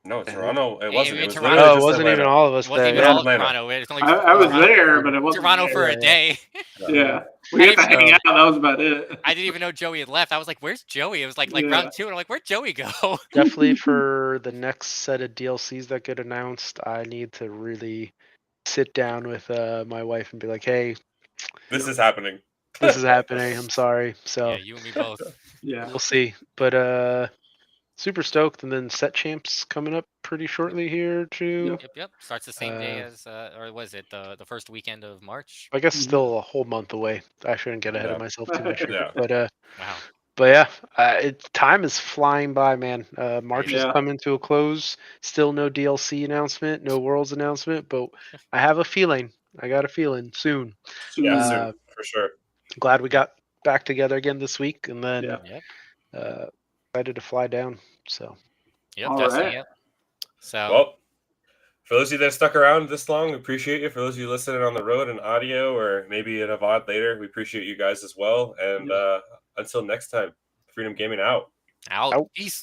No, Toronto. It wasn't. It was Toronto. literally No, it just wasn't Atlanta. even all of us it wasn't there. even Yeah. all of Toronto. It was only I was there, but it wasn't Toronto for a Yeah. day. Yeah, we had to hang out. That was about it. I didn't even know Joey had left. I was like, "Where's Joey?" It was like round 2, and I'm like, "Where'd Joey go?" Definitely for the next set of DLCs that get announced, I need to really sit down with my wife and be like, "Hey, This is happening. this is happening. I'm sorry." So yeah, you and me both. Yeah, we'll see. But super stoked, and then set champs coming up pretty shortly here too. Yep. Starts the same day as, or was it the first weekend of March? I guess still a whole month away. I shouldn't get ahead of myself too much. Yeah. Wow. But yeah, time is flying by, man. March is coming to a close. Still no DLC announcement, no Worlds announcement, but I have a feeling. I got a feeling soon. Yeah, soon, for sure. Glad we got back together again this week, and then Yep. excited to fly down. So. Yep. All Definitely. right. Yep. So. Well, for those of you that stuck around this long, we appreciate you. For those of you listening on the road in audio or maybe in a VOD later, we appreciate you guys as well. And until next time, Freedom Gaming out. Out. Peace.